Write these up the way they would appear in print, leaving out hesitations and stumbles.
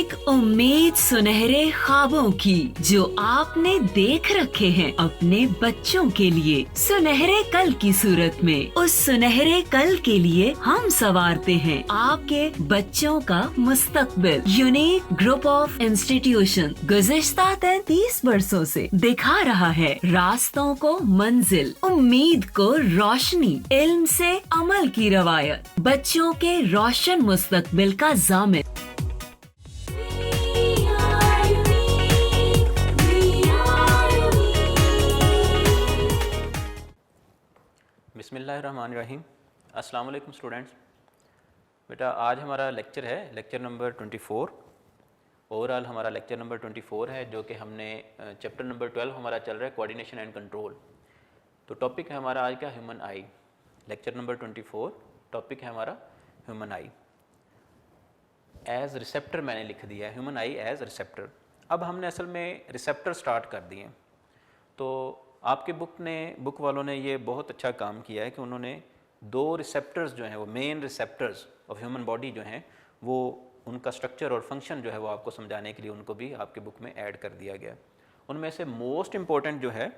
एक उम्मीद सुनहरे ख्वाबों की जो आपने देख रखे हैं अपने बच्चों के लिए, सुनहरे कल की सूरत में। उस सुनहरे कल के लिए हम संवारते हैं आपके बच्चों का मुस्तकबिल। यूनिक ग्रुप ऑफ इंस्टीट्यूशन गुज़िश्ता 33 वर्षों से दिखा रहा है रास्तों को मंजिल, उम्मीद को रोशनी, इल्म से अमल की रवायत, बच्चों के रोशन मुस्तकबिल का जामिन। बिस्मिल्लाहिर्रहमानिर्रहीम। अस्सलाम वालेकुम स्टूडेंट्स। बेटा आज हमारा लेक्चर है लेक्चर नंबर 24। ओवरऑल हमारा लेक्चर नंबर 24 है जो कि हमने चैप्टर नंबर 12 हमारा चल रहा है कोऑर्डिनेशन एंड कंट्रोल। तो टॉपिक है हमारा आज का ह्यूमन आई। लेक्चर नंबर 24 टॉपिक है हमारा ह्यूमन आई एज रिसेप्टर। मैंने लिख दिया है ह्यूमन आई एज रिसेप्टर। अब हमने असल में रिसेप्टर स्टार्ट कर दिए। तो आपके बुक वालों ने ये बहुत अच्छा काम किया है कि उन्होंने दो रिसेप्टर्स जो हैं वो main receptors of human body जो हैं वो उनका स्ट्रक्चर और फंक्शन जो है वो आपको समझाने के लिए उनको भी आपके बुक में ऐड कर दिया गया। उनमें से मोस्ट इम्पॉर्टेंट जो है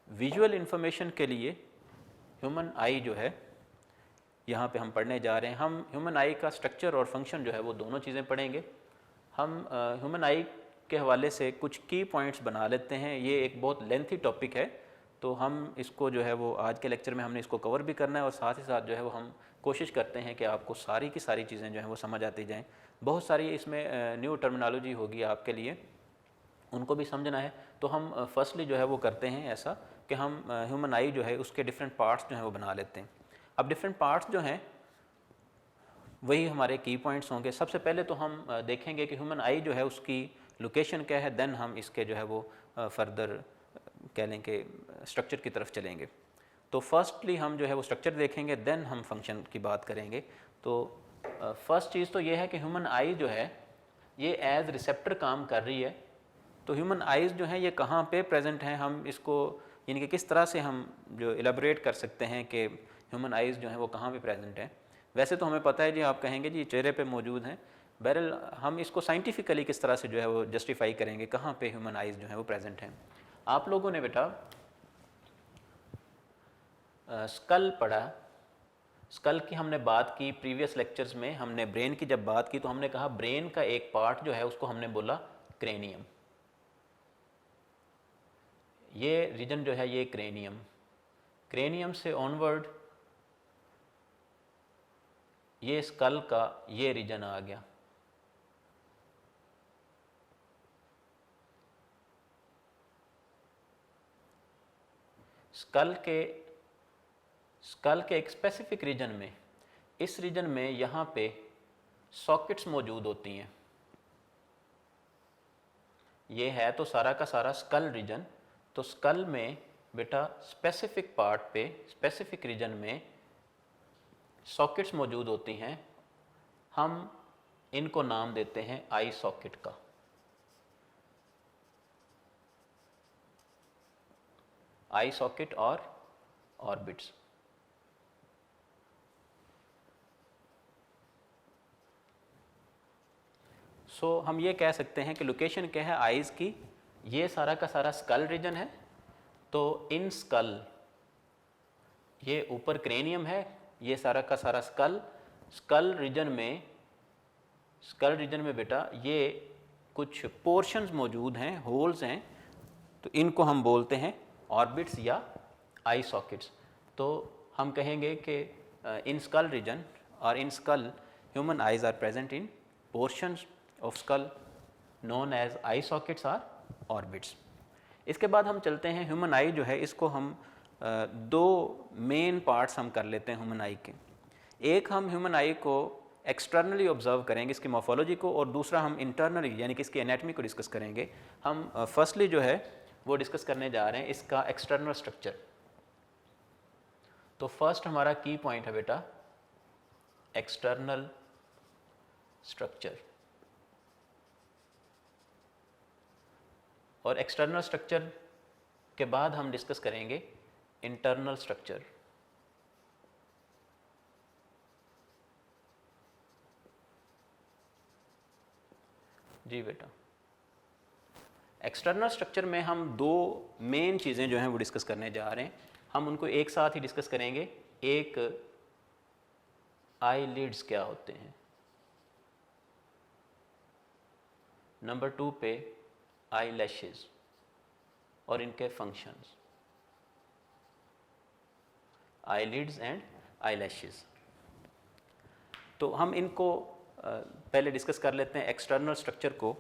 विजुअल इंफॉर्मेशन के लिए ह्यूमन आई जो है यहाँ पे हम पढ़ने जा रहे हैं। हम ह्यूमन आई का स्ट्रक्चर और फंक्शन जो है वो दोनों चीज़ें पढ़ेंगे। हम ह्यूमन आई के हवाले से कुछ की पॉइंट्स बना लेते हैं। ये एक बहुत लेंथी टॉपिक है तो हम इसको जो है वो आज के लेक्चर में हमने इसको कवर भी करना है और साथ ही साथ जो है वो हम कोशिश करते हैं कि आपको सारी की सारी चीज़ें जो हैं वो समझ आती जाएं। बहुत सारी इसमें न्यू टर्मिनोलॉजी होगी आपके लिए, उनको भी समझना है। तो हम फर्स्टली जो है वो करते हैं ऐसा कि हम ह्यूमन आई जो है उसके डिफरेंट पार्ट्स जो हैं वो बना लेते हैं। अब डिफरेंट पार्ट्स जो हैं वही हमारे की पॉइंट्स होंगे। सबसे पहले तो हम देखेंगे कि ह्यूमन आई जो है उसकी लोकेशन क्या है, देन हम इसके जो है वो फर्दर कह लें कि स्ट्रक्चर की तरफ चलेंगे। तो फर्स्टली हम जो है वो स्ट्रक्चर देखेंगे, देन हम फंक्शन की बात करेंगे। तो फर्स्ट चीज़ तो ये है कि ह्यूमन आई जो है ये एज रिसेप्टर काम कर रही है। तो ह्यूमन आइज़ जो हैं ये कहाँ पे प्रेजेंट हैं, हम इसको यानी कि किस तरह से हम जो एलाबोरेट कर सकते हैं कि ह्यूमन आइज़ जो हैं वो कहाँ पे प्रेजेंट हैं। वैसे तो हमें पता है जी, आप कहेंगे जी चेहरे पे मौजूद हैं। बहरहाल हम इसको साइंटिफिकली किस तरह से जो है वो जस्टिफाई करेंगे कहाँ पे ह्यूमन आइज़ जो हैं वो प्रेजेंट हैं। आप लोगों ने बेटा स्कल पढ़ा। स्कल की हमने बात की प्रीवियस लेक्चर्स में। हमने ब्रेन की जब बात की तो हमने कहा ब्रेन का एक पार्ट जो है उसको हमने बोला क्रेनियम। ये रीजन जो है ये क्रेनियम, क्रेनियम से ऑनवर्ड ये स्कल का ये रीजन आ गया। स्कल के एक स्पेसिफिक रीजन में, इस रीजन में यहाँ पे सॉकेट्स मौजूद होती हैं। ये है तो सारा का सारा स्कल रीजन। तो स्कल में बेटा स्पेसिफिक पार्ट पे स्पेसिफिक रीजन में सॉकेट्स मौजूद होती हैं। हम इनको नाम देते हैं आई सॉकेट का। आई सॉकेट और ऑर्बिट्स। सो हम ये कह सकते हैं कि लोकेशन क्या है आइज़ की, ये सारा का सारा स्कल रीजन है। तो इन स्कल ये ऊपर क्रेनियम है, ये सारा का सारा स्कल रीजन में बेटा ये कुछ पोर्शंस मौजूद हैं, होल्स हैं। तो इनको हम बोलते हैं ऑर्बिट्स या आई सॉकेट्स। तो हम कहेंगे कि इन स्कल रीजन और in skull human eyes are present in portions of skull known as eye sockets or orbits. इसके बाद हम चलते हैं ह्यूमन आई जो है इसको हम दो मेन पार्ट्स हम कर लेते हैं ह्यूमन आई के। एक हम ह्यूमन आई को एक्सटर्नली ऑब्जर्व करेंगे इसकी मॉर्फोलॉजी को, और दूसरा हम इंटरनली यानी कि इसकी एनाटॉमी को डिस्कस करेंगे। हम फर्स्टली जो है वो डिस्कस करने जा रहे हैं इसका एक्सटर्नल स्ट्रक्चर। तो फर्स्ट हमारा की पॉइंट है बेटा एक्सटर्नल स्ट्रक्चर। और एक्सटर्नल स्ट्रक्चर के बाद हम डिस्कस करेंगे इंटरनल स्ट्रक्चर। जी बेटा, एक्सटर्नल स्ट्रक्चर में हम दो मेन चीज़ें जो हैं वो डिस्कस करने जा रहे हैं। हम उनको एक साथ ही डिस्कस करेंगे। एक आईलिड्स क्या होते हैं, नंबर 2 पे आई लैशेज और इनके functions, eyelids and eyelashes. तो हम इनको पहले डिस्कस कर लेते हैं एक्सटर्नल स्ट्रक्चर को।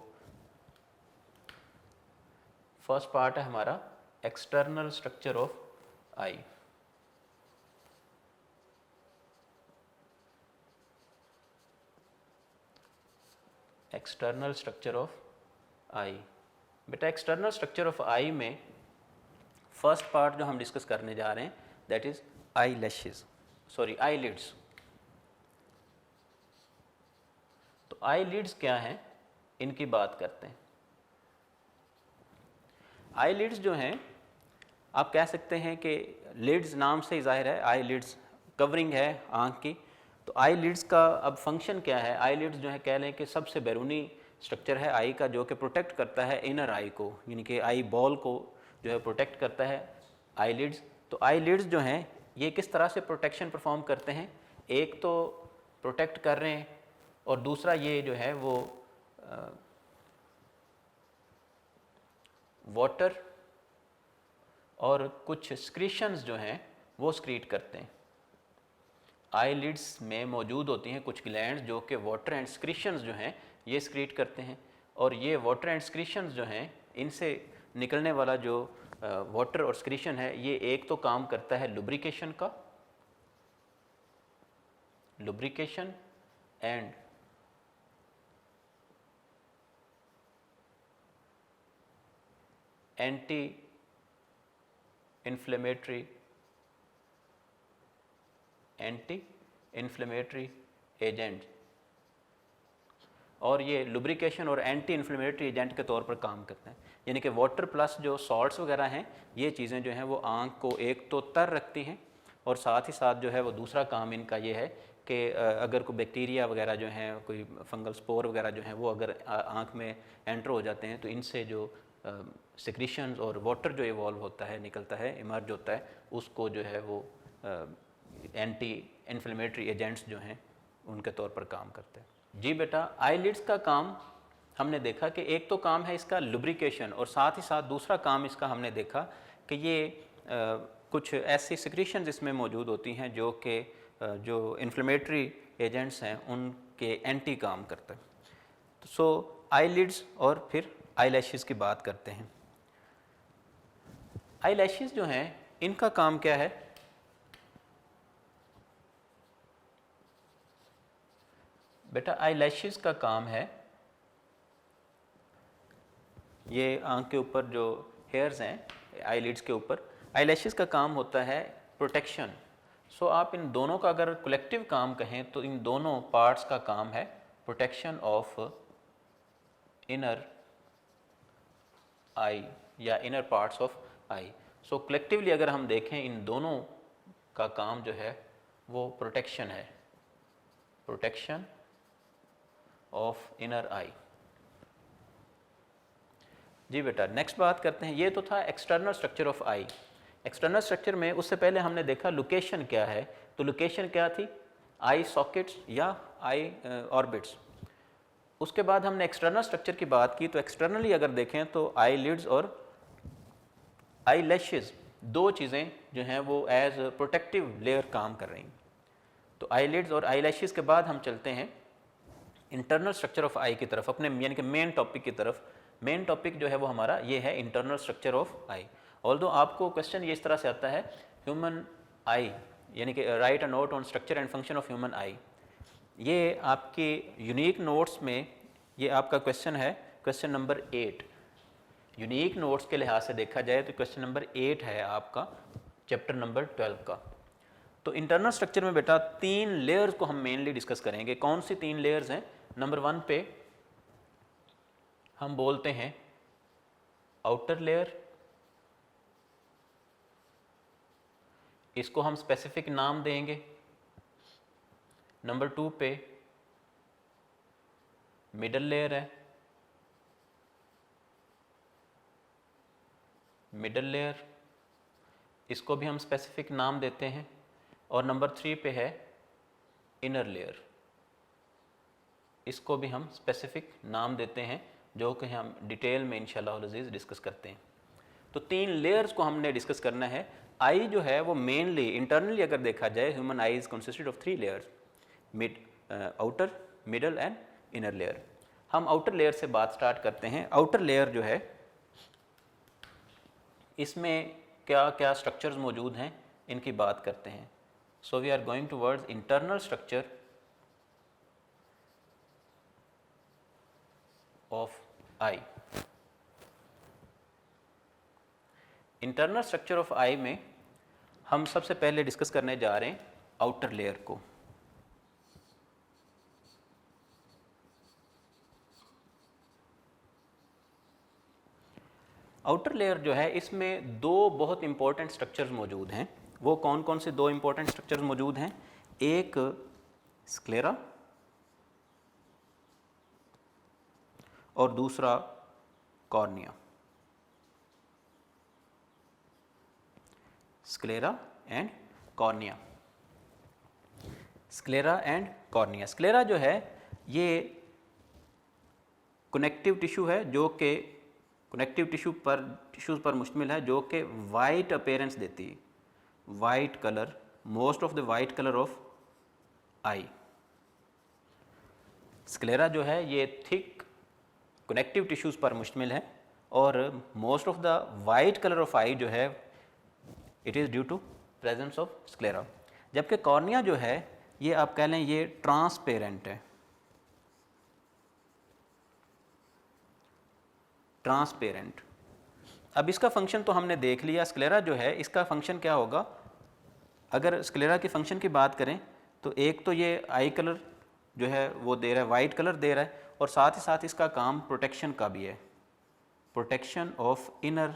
फर्स्ट पार्ट है हमारा external structure of eye. External structure of eye. बेटा एक्सटर्नल स्ट्रक्चर ऑफ आई में फर्स्ट पार्ट जो हम डिस्कस करने जा रहे हैं that is eye lashes, sorry eyelids. तो आईलिड्स क्या हैं, इनकी बात करते हैं। आईलिड्स जो हैं, आप कह सकते हैं कि लिड्स नाम से ही जाहिर है, आईलिड्स कवरिंग है आँख की। तो आईलिड्स का अब फंक्शन क्या है, आईलिड्स जो है कह लें कि सबसे बैरूनी स्ट्रक्चर है आई का, जो कि प्रोटेक्ट करता है इनर आई को, यानी कि आई बॉल को जो है प्रोटेक्ट करता है आईलिड्स। तो आईलिड्स जो हैं ये किस तरह से प्रोटेक्शन परफॉर्म करते हैं, एक तो प्रोटेक्ट कर रहे हैं और दूसरा ये जो है वो वाटर और कुछ स्क्रीशंस जो हैं वो स्क्रीट करते हैं। आईलिड्स में मौजूद होती हैं कुछ ग्लैंड्स जो कि वाटर एंड स्क्रीशंस जो हैं ये स्क्रीट करते हैं, और ये वाटर एंड स्क्रीशंस जो हैं इनसे निकलने वाला जो वाटर और स्क्रीशन है ये एक तो काम करता है लुब्रिकेशन का, lubrication and anti inflammatory agent, और ये लुब्रिकेशन और एंटी इन्फ्लेमेटरी एजेंट के तौर पर काम करते हैं। यानी कि वाटर प्लस जो सॉल्ट्स वगैरह हैं ये चीज़ें जो हैं वो आँख को एक तो तर रखती हैं, और साथ ही साथ जो है वो दूसरा काम इनका ये है कि अगर कोई बैक्टीरिया वगैरह जो हैं, कोई फंगल स्पोर वगैरह जो हैं वो अगर आँख में एंटर हो जाते हैं तो इनसे जो सिक्रीशंस और वाटर जो इवॉल्व होता है, निकलता है, इमर्ज होता है, उसको जो है वो एंटी इन्फ्लेमेटरी एजेंट्स जो हैं उनके तौर पर काम करते हैं। जी बेटा, आईलिड्स का काम हमने देखा कि एक तो काम है इसका लुब्रिकेशन, और साथ ही साथ दूसरा काम इसका हमने देखा कि ये कुछ ऐसी सिक्रीशंस इसमें मौजूद होती हैं जो कि जो इन्फ्लेमेटरी एजेंट्स हैं उनके एंटी काम करते हैं। तो सो आईलिड्स और फिर आईलैशेस की बात करते हैं। आईलैशेस जो हैं इनका काम क्या है, बेटा आईलैशेस का काम है, ये आंख के ऊपर जो हेयर्स हैं आईलिड्स के ऊपर, आईलैशेस का काम होता है प्रोटेक्शन। सो आप इन दोनों का अगर कलेक्टिव काम कहें तो इन दोनों पार्ट्स का काम है प्रोटेक्शन ऑफ इनर आई या inner parts of I. So collectively अगर हम देखें इन दोनों का काम जो है वो प्रोटेक्शन है, प्रोटेक्शन ऑफ इनर आई। जी बेटा, नेक्स्ट बात करते हैं। ये तो था external structure of eye. External structure में उससे पहले हमने देखा लोकेशन क्या है। तो लोकेशन क्या थी, आई सॉकेट्स या आई ऑर्बिट्स। उसके बाद हमने एक्सटर्नल स्ट्रक्चर की बात की। तो एक्सटर्नली अगर देखें तो आई लिड्स और आई लैशेज दो चीज़ें जो हैं वो एज प्रोटेक्टिव लेयर काम कर रही हैं। तो आई लिड्स और आई लैशेज के बाद हम चलते हैं इंटरनल स्ट्रक्चर ऑफ आई की तरफ, अपने यानी कि मेन टॉपिक की तरफ। मेन टॉपिक जो है वो हमारा ये है internal structure of I. Although आपको क्वेश्चन ये इस तरह से आता है, ह्यूमन आई यानी कि right a note on structure and function of human आई। ये आपके यूनिक नोट्स में ये आपका क्वेश्चन है, क्वेश्चन नंबर 8। यूनिक नोट्स के लिहाज से देखा जाए तो क्वेश्चन नंबर 8 है आपका चैप्टर नंबर 12 का। तो इंटरनल स्ट्रक्चर में बेटा 3 लेयर्स को हम मेनली डिस्कस करेंगे। कौन सी 3 लेयर्स हैं? नंबर 1 पे हम बोलते हैं आउटर लेयर, इसको हम स्पेसिफिक नाम देंगे। नंबर 2 पे मिडल लेयर है, मिडल लेयर, इसको भी हम स्पेसिफिक नाम देते हैं। और नंबर 3 पे है इनर लेयर, इसको भी हम स्पेसिफिक नाम देते हैं, जो कि हम डिटेल में इंशाल्लाह अज़ीज़ डिस्कस करते हैं। तो 3 लेयर्स को हमने डिस्कस करना है। आई जो है वो मेनली इंटरनली अगर देखा जाए, human I is consisted of 3 layers, outer, middle and inner layer. हम आउटर लेयर से बात स्टार्ट करते हैं। आउटर लेयर जो है, इसमें क्या क्या स्ट्रक्चर्स मौजूद हैं, इनकी बात करते हैं। So we are going towards internal structure of eye. Internal structure of eye में हम सबसे पहले डिस्कस करने जा रहे हैं आउटर लेयर को। आउटर लेयर जो है, इसमें 2 बहुत इंपॉर्टेंट स्ट्रक्चर्स मौजूद हैं। वो कौन कौन से 2 इंपॉर्टेंट स्ट्रक्चर्स मौजूद हैं? एक स्क्लेरा और दूसरा cornea. Sclera and cornea. Sclera and cornea. Sclera जो है ये कनेक्टिव टिश्यू है, जो कि कनेक्टिव टिश्यूज़ पर मुश्तमिल है, जो कि वाइट अपीयरेंस देती है, white colour, most of the white colour of I. Sclera जो है ये थिक कनेक्टिव टिश्यूज़ पर मुश्तमिल है, और most of the white colour of eye जो है it is due to presence of sclera. जबकि कॉर्निया जो है ये आप कह लें ये ट्रांसपेरेंट है, ट्रांसपेरेंट। अब इसका फंक्शन तो हमने देख लिया। स्क्लेरा जो है इसका फंक्शन क्या होगा? अगर स्क्लेरा के फंक्शन की बात करें तो एक तो ये आई कलर जो है वो दे रहा है, वाइट कलर दे रहा है, और साथ ही साथ इसका काम प्रोटेक्शन का भी है, प्रोटेक्शन ऑफ इनर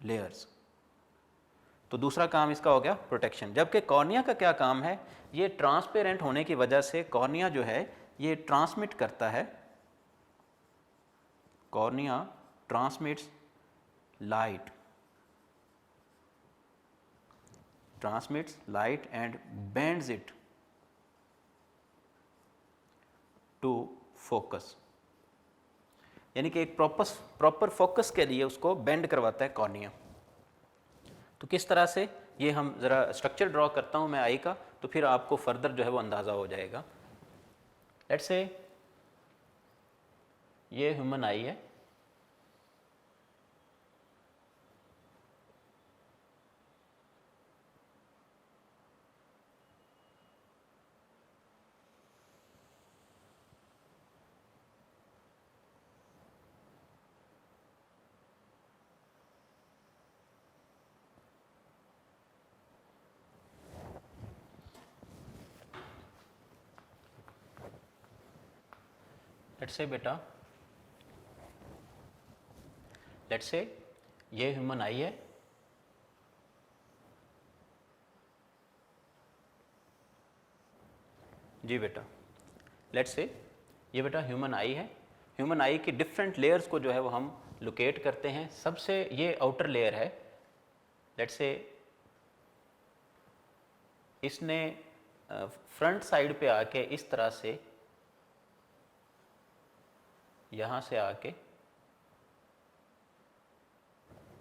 लेयर्स। तो दूसरा काम इसका हो गया प्रोटेक्शन। जबकि कॉर्निया का क्या काम है? ये ट्रांसपेरेंट होने की वजह से कॉर्निया जो है ये ट्रांसमिट करता है, cornea transmits light, transmits light and bends it to focus, यानी कि एक प्रॉपर फोकस के लिए उसको बेंड करवाता है कॉर्निया। तो किस तरह से, ये हम ज़रा स्ट्रक्चर ड्रॉ करता हूँ मैं आई का, तो फिर आपको फर्दर जो है वो अंदाज़ा हो जाएगा। लेट्स से ये ह्यूमन आई है, लेट्स से बेटा, लेट्स से ये ह्यूमन आई है, जी बेटा, लेट्स से ये बेटा ह्यूमन आई है। ह्यूमन आई की डिफरेंट लेयर्स को जो है वो हम लोकेट करते हैं। सबसे ये आउटर लेयर है, लेट्स से इसने फ्रंट साइड पे आके इस तरह से यहाँ से आके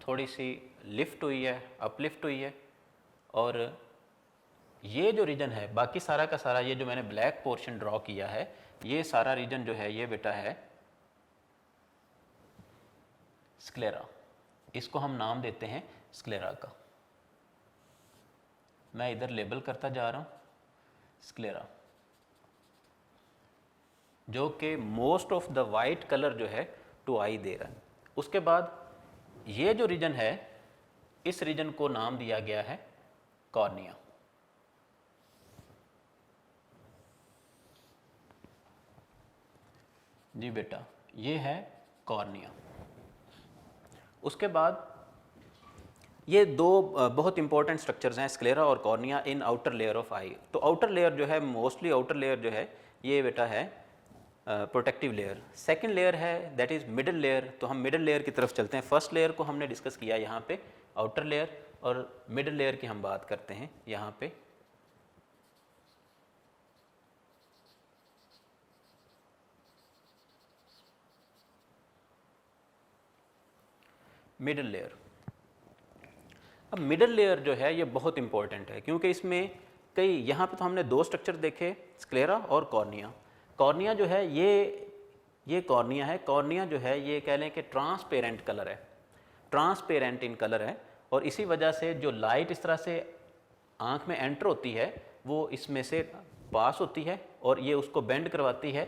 थोड़ी सी लिफ्ट हुई है, अपलिफ्ट हुई है, और ये जो रीजन है बाकी सारा का सारा, ये जो मैंने ब्लैक पोर्शन ड्रॉ किया है, ये सारा रीजन जो है ये बेटा है स्क्लेरा। इसको हम नाम देते हैं स्क्लेरा का। मैं इधर लेबल करता जा रहा हूँ स्क्लेरा, जो कि most of the white colour जो है टू आई दे रहा है। उसके बाद ये जो रीजन है, इस रीजन को नाम दिया गया है कॉर्निया। जी बेटा, ये है कॉर्निया। उसके बाद ये दो बहुत इंपॉर्टेंट स्ट्रक्चर्स हैं, स्क्लेरा और cornea, in outer layer of eye. तो आउटर लेयर जो है, मोस्टली आउटर लेयर जो है ये बेटा है प्रोटेक्टिव लेयर। सेकंड लेयर है दैट इज़ मिडल लेयर। तो हम मिडल लेयर की तरफ चलते हैं। फर्स्ट लेयर को हमने डिस्कस किया यहाँ पे, आउटर लेयर, और मिडल लेयर की हम बात करते हैं यहाँ पे। Middle layer. अब मिडल लेयर जो है ये बहुत इंपॉर्टेंट है, क्योंकि इसमें कई, यहाँ पे तो हमने दो स्ट्रक्चर देखे, स्क्लेरा और कॉर्निया। कॉर्निया जो है ये कॉर्निया है। कॉर्निया जो है ये कह लें कि ट्रांसपेरेंट कलर है, ट्रांसपेरेंट इन कलर है, और इसी वजह से जो लाइट इस तरह से आँख में एंटर होती है वो इसमें से पास होती है और ये उसको बेंड करवाती है,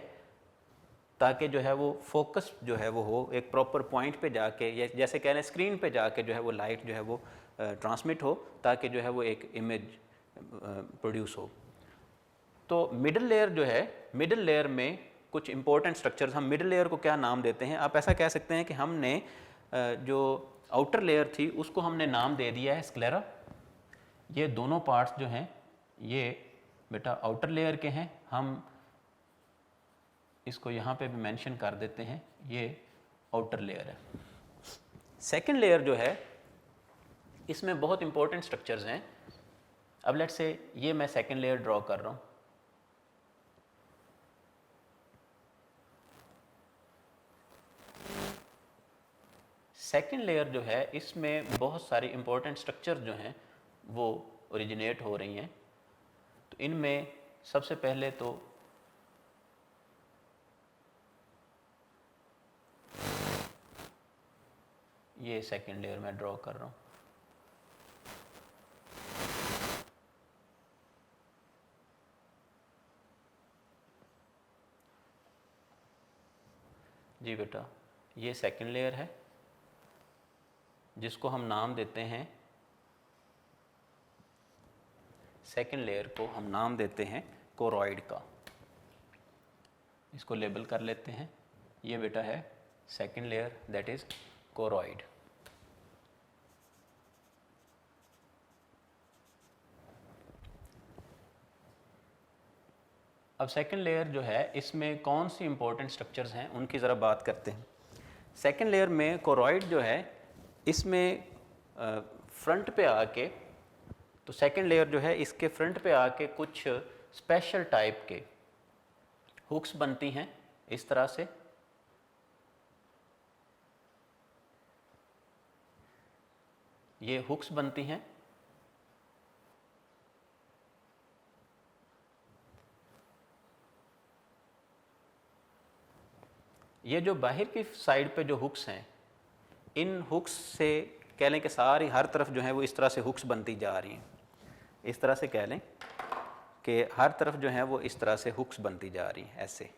ताकि जो है वो फोकस जो है वो हो एक प्रॉपर पॉइंट पे जाके, जैसे कह लें स्क्रीन पे जाके जो है वो लाइट जो है वो ट्रांसमिट हो, ताकि जो है वो एक इमेज प्रोड्यूस हो। तो मिडल लेयर जो है, मिडल लेयर में कुछ इंपॉर्टेंट स्ट्रक्चर्स, हम मिडल लेयर को क्या नाम देते हैं? आप ऐसा कह सकते हैं कि हमने जो आउटर लेयर थी उसको हमने नाम दे दिया है स्क्लेरा। ये दोनों पार्ट्स जो हैं ये बेटा आउटर लेयर के हैं, हम इसको यहाँ पे भी मेंशन कर देते हैं, ये आउटर लेयर है। सेकंड लेयर जो है इसमें बहुत इंपॉर्टेंट स्ट्रक्चर्स हैं। अब लेट्स से ये मैं सेकंड लेयर ड्रॉ कर रहा हूँ। सेकंड लेयर जो है इसमें बहुत सारी इंपॉर्टेंट स्ट्रक्चर जो हैं वो ओरिजिनेट हो रही हैं। तो इनमें सबसे पहले तो ये सेकंड लेयर मैं ड्रॉ कर रहा हूँ। जी बेटा, ये सेकंड लेयर है जिसको हम नाम देते हैं, सेकंड लेयर को हम नाम देते हैं कोरॉइड का। इसको लेबल कर लेते हैं। ये बेटा है second layer, that is choroid. अब सेकंड लेयर जो है इसमें कौन सी इंपॉर्टेंट स्ट्रक्चर्स हैं उनकी ज़रा बात करते हैं। सेकंड लेयर में कोरॉइड जो है इसमें फ्रंट पे आके, तो सेकंड लेयर जो है इसके फ्रंट पे आके कुछ स्पेशल टाइप के हुक्स बनती हैं इस तरह से। ये हुक्स बनती हैं। ये जो बाहर की साइड पे जो हुक्स हैं, इन हुक्स से कह लें कि सारी हर तरफ जो है वो इस तरह से हुक्स बनती जा रही हैं। इस तरह से कह लें कि हर तरफ जो है वो इस तरह से हुक्स बनती जा रही हैं, ऐसे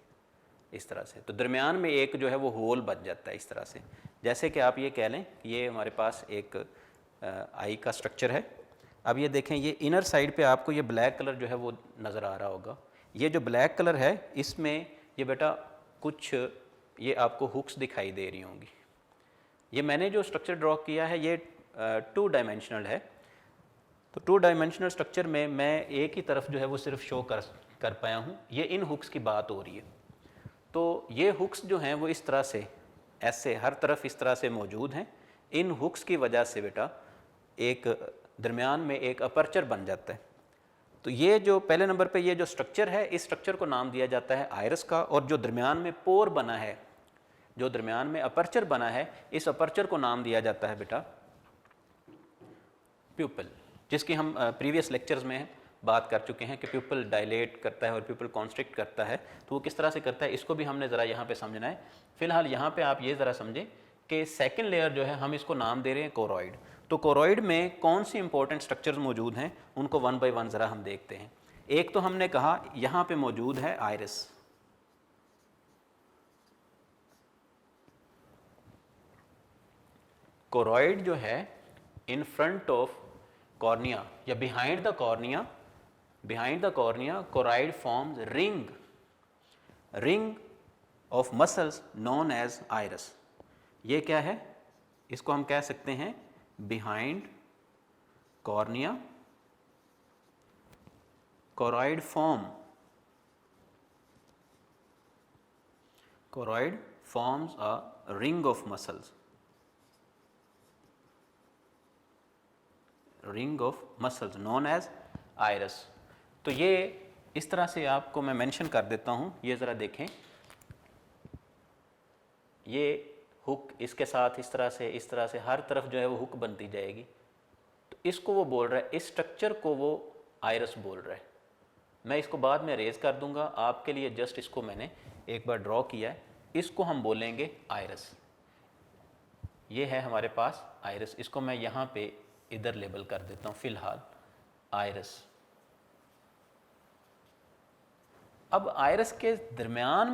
इस तरह से। तो दरमियान में एक जो है वो होल बच जाता है इस तरह से। जैसे कि आप ये कह लें ये हमारे पास एक आई का स्ट्रक्चर है। अब ये देखें, ये इनर साइड पे आपको ये ब्लैक कलर जो है वो नज़र आ रहा होगा। ये जो ब्लैक कलर है इसमें ये बेटा कुछ ये आपको हुक्स दिखाई दे रही होंगी। ये मैंने जो स्ट्रक्चर ड्रॉ किया है ये 2 डायमेंशनल है। तो 2 डायमेंशनल स्ट्रक्चर में मैं एक ही तरफ जो है वो सिर्फ शो कर पाया हूँ। ये इन हुक्स की बात हो रही है। तो ये हुक्स जो हैं वो इस तरह से ऐसे हर तरफ इस तरह से मौजूद हैं। इन हुक्स की वजह से बेटा एक दरमियान में एक अपर्चर बन जाता है। तो ये जो पहले नंबर पे ये जो स्ट्रक्चर है, इस स्ट्रक्चर को नाम दिया जाता है आयरस का। और जो दरमियान में पोर बना है, जो दरमियान में अपर्चर बना है, इस अपर्चर को नाम दिया जाता है बेटा प्यूपल, जिसकी हम प्रीवियस लेक्चर्स में बात कर चुके हैं कि प्यूपल डायलेट करता है और प्यूपल कॉन्स्ट्रिक्ट करता है। तो वो किस तरह से करता है इसको भी हमने ज़रा यहाँ पे समझना है। फिलहाल यहाँ पे आप ये ज़रा समझें कि सेकंड लेयर जो है हम इसको नाम दे रहे हैं कोरॉइड। तो कोरॉइड में कौन सी इंपॉर्टेंट स्ट्रक्चर्स मौजूद हैं उनको वन बाय वन ज़रा हम देखते हैं। एक तो हमने कहा यहाँ पे मौजूद है आयरिस। कोरॉइड जो है इन फ्रंट ऑफ कॉर्निया या behind the cornea choroid forms ring of muscles known as iris. ये क्या है? इसको हम कह सकते हैं behind cornea choroid form Choroid forms a ring of muscles. Ring of muscles known as iris. तो ये इस तरह से आपको मैं मेंशन कर देता हूँ, ये ज़रा देखें, ये हुक इसके साथ इस तरह से हर तरफ जो है वो हुक बनती जाएगी। तो इसको वो बोल रहा है, इस स्ट्रक्चर को वो आयरस बोल रहा है। मैं इसको बाद में रेज कर दूंगा, आपके लिए जस्ट इसको मैंने एक बार ड्रॉ किया है। इसको हम बोलेंगे आयरस। ये है हमारे पास आयरस, इसको मैं यहाँ पे इधर लेबल कर देता हूँ फिलहाल आयरस। अब आयरस के दरमियान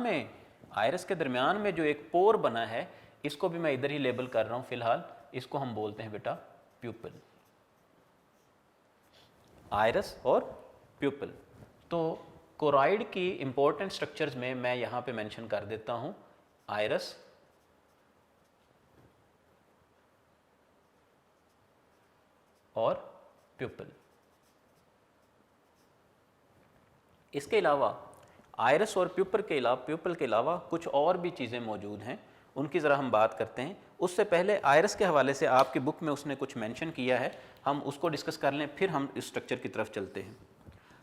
में जो एक पोर बना है, इसको भी मैं इधर ही लेबल कर रहा हूँ फिलहाल। इसको हम बोलते हैं बेटा प्यूपिल। आयरस और प्यूपिल। तो कोरॉइड की इंपॉर्टेंट स्ट्रक्चर्स में मैं यहाँ पे मेंशन कर देता हूँ आयरस, और प्यूपिल। इसके अलावा आयरस और प्यूपिल के अलावा कुछ और भी चीज़ें मौजूद हैं, उनकी ज़रा हम बात करते हैं। उससे पहले आयरस के हवाले से आपकी बुक में उसने कुछ मेंशन किया है, हम उसको डिस्कस कर लें, फिर हम इस स्ट्रक्चर की तरफ चलते हैं।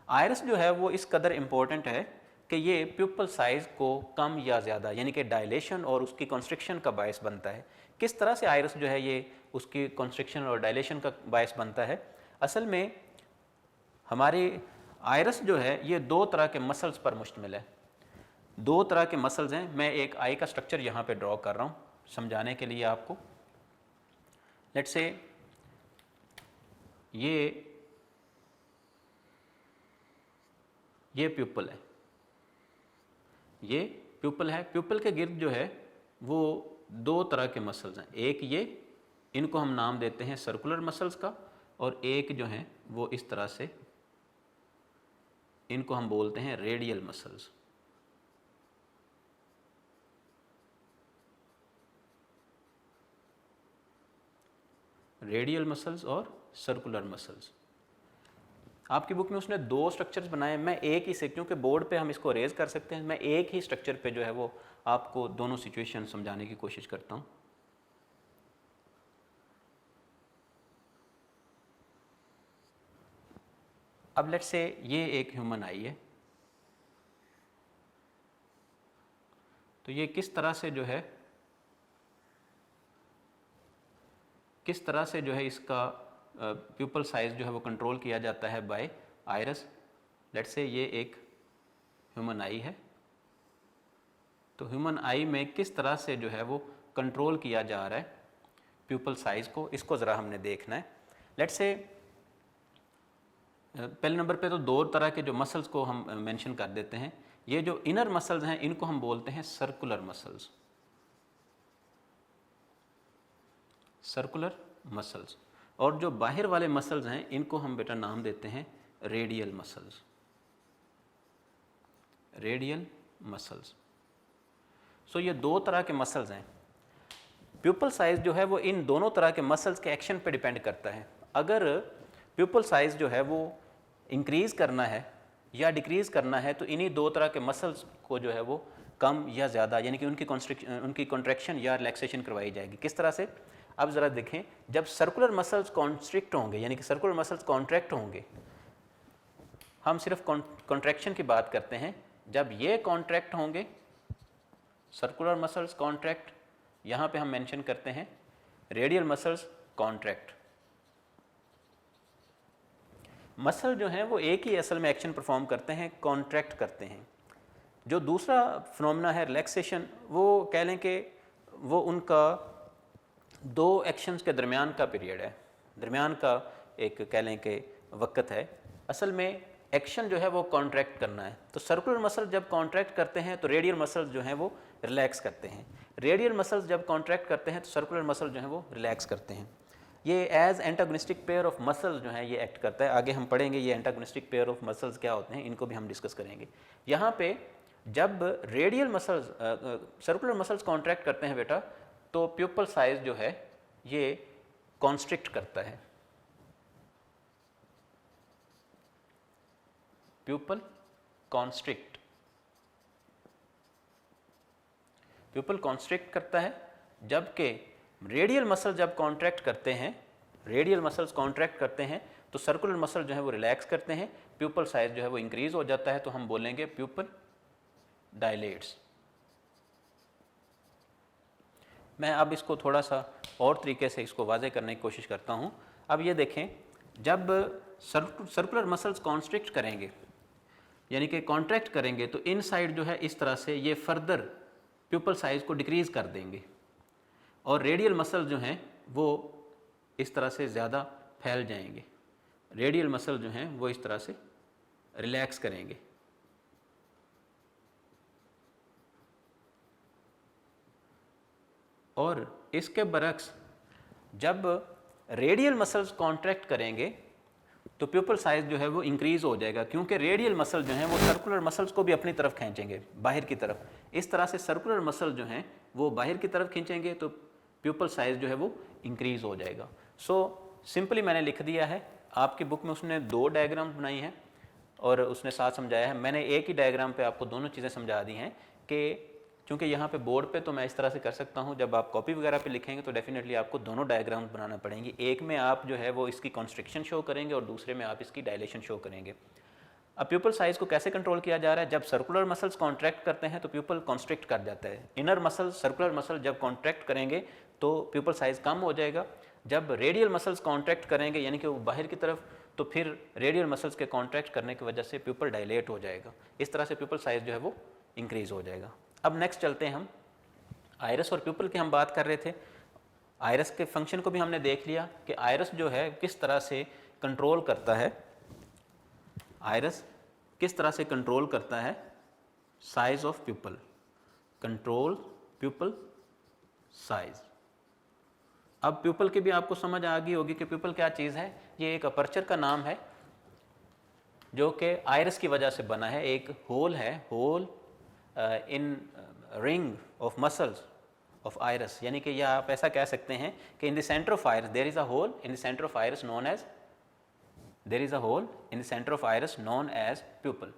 आयरस जो है वो इस कदर इम्पोर्टेंट है कि ये प्यूपल साइज़ को कम या ज़्यादा यानी कि डायलेशन और उसकी कंस्ट्रिक्शन का बायस बनता है। किस तरह से आयरस जो है ये उसकी कंस्ट्रिक्शन और डायलेशन का बायस बनता है? असल में हमारी आयरस जो है ये दो तरह के मसल्स पर मुश्तमिल है। दो तरह के मसल्स हैं। मैं एक आई का स्ट्रक्चर यहाँ पे ड्रॉ कर रहा हूँ समझाने के लिए आपको। लेट्स से ये प्यूपल है, ये प्यूपल है। प्यूपल के गिर्द जो है वो दो तरह के मसल्स हैं। एक ये, इनको हम नाम देते हैं सर्कुलर मसल्स का, और एक जो है वो इस तरह से, इनको हम बोलते हैं रेडियल मसल्स। रेडियल मसल्स और सर्कुलर मसल्स। आपकी बुक में उसने दो स्ट्रक्चर्स बनाए। मैं एक ही से, क्योंकि बोर्ड पे हम इसको रेज कर सकते हैं, मैं एक ही स्ट्रक्चर पे जो है वो आपको दोनों सिचुएशन समझाने की कोशिश करता हूँ। अब लेट्स से ये एक ह्यूमन आई है, तो ये किस तरह से जो है इसका प्यूपल साइज जो है वो कंट्रोल किया जाता है बाय आयरस। लेट्स से ये एक ह्यूमन आई है, तो ह्यूमन आई में किस तरह से जो है वो कंट्रोल किया जा रहा है प्यूपल साइज को, इसको ज़रा हमने देखना है। लेट्स से पहले नंबर पे तो दो तरह के जो मसल्स को हम मेंशन कर देते हैं। ये जो इनर मसल्स हैं इनको हम बोलते हैं सर्कुलर मसल्स। Circular muscles. और जो बाहर वाले मसल्स हैं इनको हम बेटा नाम देते हैं radial muscles. Radial muscles. So ये दो तरह के मसल्स हैं। प्यूपल साइज जो है वो इन दोनों तरह के मसल्स के एक्शन पे डिपेंड करता है। अगर प्यूपल साइज जो है वो इंक्रीज़ करना है या डिक्रीज़ करना है तो इन्हीं दो तरह के मसल्स को जो है वो कम या ज़्यादा यानी कि उनकी कॉन्ट्रैक्शन या रिलैक्सेशन करवाई जाएगी। किस तरह से? अब ज़रा देखें, जब सर्कुलर मसल्स कॉन्स्ट्रिक्ट होंगे यानी कि सर्कुलर मसल्स कॉन्ट्रैक्ट होंगे, हम सिर्फ कॉन्ट्रैक्शन की बात करते हैं। जब ये कॉन्ट्रैक्ट होंगे, सर्कुलर मसल्स कॉन्ट्रैक्ट, यहाँ पे हम मेंशन करते हैं रेडियल मसल्स कॉन्ट्रैक्ट। मसल जो हैं वो एक ही असल में एक्शन परफॉर्म करते हैं, कॉन्ट्रैक्ट करते हैं। जो दूसरा फिनोमेना है रिलैक्सेशन, वो कह लें कि वो उनका दो एक्शंस के दरमियान का पीरियड है, दरमियान का एक कह लें कि वक्त है। असल में एक्शन जो है वो कॉन्ट्रैक्ट करना है। तो सर्कुलर मसल जब कॉन्ट्रैक्ट करते हैं तो रेडियल मसल्स जो हैं वो रिलैक्स करते हैं। रेडियल मसल्स जब कॉन्ट्रैक्ट करते हैं तो सर्कुलर मसल जो हैं वो रिलैक्स करते हैं। ये as antagonistic pair of muscles जो हैं ये एक्ट करता है। आगे हम पढ़ेंगे ये एंटागोनिस्टिक पेयर ऑफ मसल्स क्या होते हैं, इनको भी हम डिस्कस करेंगे। यहाँ पे जब radial muscles circular muscles contract करते हैं बेटा, तो प्यूपल साइज जो है ये कॉन्स्ट्रिक्ट करता है। Pupal constrict. प्यूपल कॉन्स्ट्रिक्ट करता है, जबकि रेडियल मसल जब कॉन्ट्रैक्ट करते हैं, रेडियल मसल्स कॉन्ट्रैक्ट करते हैं तो सर्कुलर मसल जो है वो रिलैक्स करते हैं, प्यूपल साइज जो है वो इंक्रीज हो जाता है, तो हम बोलेंगे प्यूपल डायलेट्स। मैं अब इसको थोड़ा सा और तरीके से इसको वाज़े करने की कोशिश करता हूँ। अब ये देखें, जब सर्कुलर मसल्स कॉन्स्ट्रिक्ट करेंगे यानी कि कॉन्ट्रैक्ट करेंगे तो इन साइड जो है इस तरह से ये फर्दर प्यूपल साइज को डिक्रीज़ कर देंगे, और रेडियल मसल जो हैं वो इस तरह से ज़्यादा फैल जाएंगे, रेडियल मसल जो हैं वो इस तरह से रिलैक्स करेंगे। और इसके बरक्स जब रेडियल मसल्स कॉन्ट्रैक्ट करेंगे तो प्यूपल साइज जो है वो इंक्रीज़ हो जाएगा, क्योंकि रेडियल मसल जो हैं वो सर्कुलर मसल्स को भी अपनी तरफ खींचेंगे, बाहर की तरफ। इस तरह से सर्कुलर मसल जो हैं वो बाहर की तरफ खींचेंगे तो प्यूपल साइज जो है वो इंक्रीज़ हो जाएगा। सो सिंपली मैंने लिख दिया है, आपकी बुक में उसने 2 डायग्राम बनाई हैं और उसने साथ समझाया है। मैंने एक ही डायग्राम पे आपको दोनों चीज़ें समझा दी हैं कि क्योंकि यहाँ पे बोर्ड पे तो मैं इस तरह से कर सकता हूँ, जब आप कॉपी वगैरह पे लिखेंगे तो डेफिनेटली आपको दोनों डायग्राम बनाना पड़ेंगे। एक में आप जो है वो इसकी कॉन्स्ट्रिक्शन शो करेंगे और दूसरे में आप इसकी डायलेशन शो करेंगे। अब प्यूपल साइज को कैसे कंट्रोल किया जा रहा है? जब सर्कुलर मसल्स कॉन्ट्रैक्ट करते हैं तो प्यूपल कॉन्स्ट्रिक्ट कर जाता है। इनर मसल, सर्कुलर मसल जब कॉन्ट्रैक्ट करेंगे तो प्यूपल साइज कम हो जाएगा। जब रेडियल मसल्स कॉन्ट्रैक्ट करेंगे यानी कि वो बाहर की तरफ, तो फिर रेडियल मसल्स के कॉन्ट्रैक्ट करने की वजह से प्यूपल डायलेट हो जाएगा। इस तरह से प्यूपल साइज जो है वो इंक्रीज हो जाएगा। अब नेक्स्ट चलते हैं हम आइरस और प्यूपल की हम बात कर रहे थे। आइरस के फंक्शन को भी हमने देख लिया कि आइरस जो है किस तरह से कंट्रोल करता है, आइरस किस तरह से कंट्रोल करता है size of pupil, control pupil size. अब प्यूपल की भी आपको समझ आ गई होगी कि प्यूपल क्या चीज़ है। ये एक अपर्चर का नाम है जो कि आइरस की वजह से बना है। एक होल है, hole in ring of muscles of iris, यानी कि यह आप ऐसा कह सकते हैं कि in the centre of iris there is a hole in the centre of iris known as, there is a hole in the centre of iris known as pupil.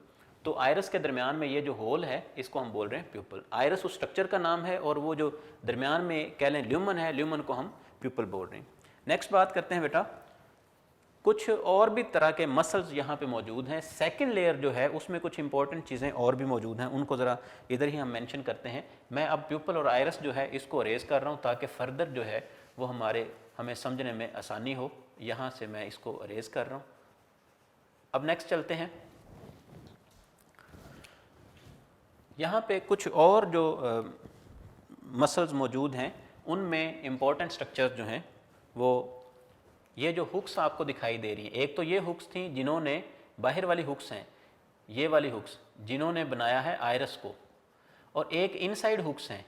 तो आइरस के दरमियान में ये जो होल है इसको हम बोल रहे हैं प्यूपल। आइरस उस स्ट्रक्चर का नाम है और वो जो दरमियान में कह लें ल्यूमन है, ल्यूमन को हम प्यूपल बोल रहे हैं। नेक्स्ट बात करते हैं बेटा, कुछ और भी तरह के मसल्स यहाँ पे मौजूद हैं। सेकंड लेयर जो है उसमें कुछ इंपॉर्टेंट चीज़ें और भी मौजूद हैं, उनको ज़रा इधर ही हम मेंशन करते हैं। मैं अब प्यूपल और आइरस जो है इसको अरेज कर रहा हूँ ताकि फर्दर जो है वो हमें समझने में आसानी हो। यहाँ से मैं इसको अरेज कर रहा हूँ। अब नेक्स्ट चलते हैं, यहाँ पे कुछ और जो मसल्स मौजूद हैं उनमें इम्पॉर्टेंट स्ट्रक्चर्स जो हैं वो ये जो हुक्स आपको दिखाई दे रही हैं। एक तो ये हुक्स थी जिन्होंने, बाहर वाली हुक्स हैं, ये वाली हुक्स जिन्होंने बनाया है आइरस को, और एक इनसाइड हुक्स हैं।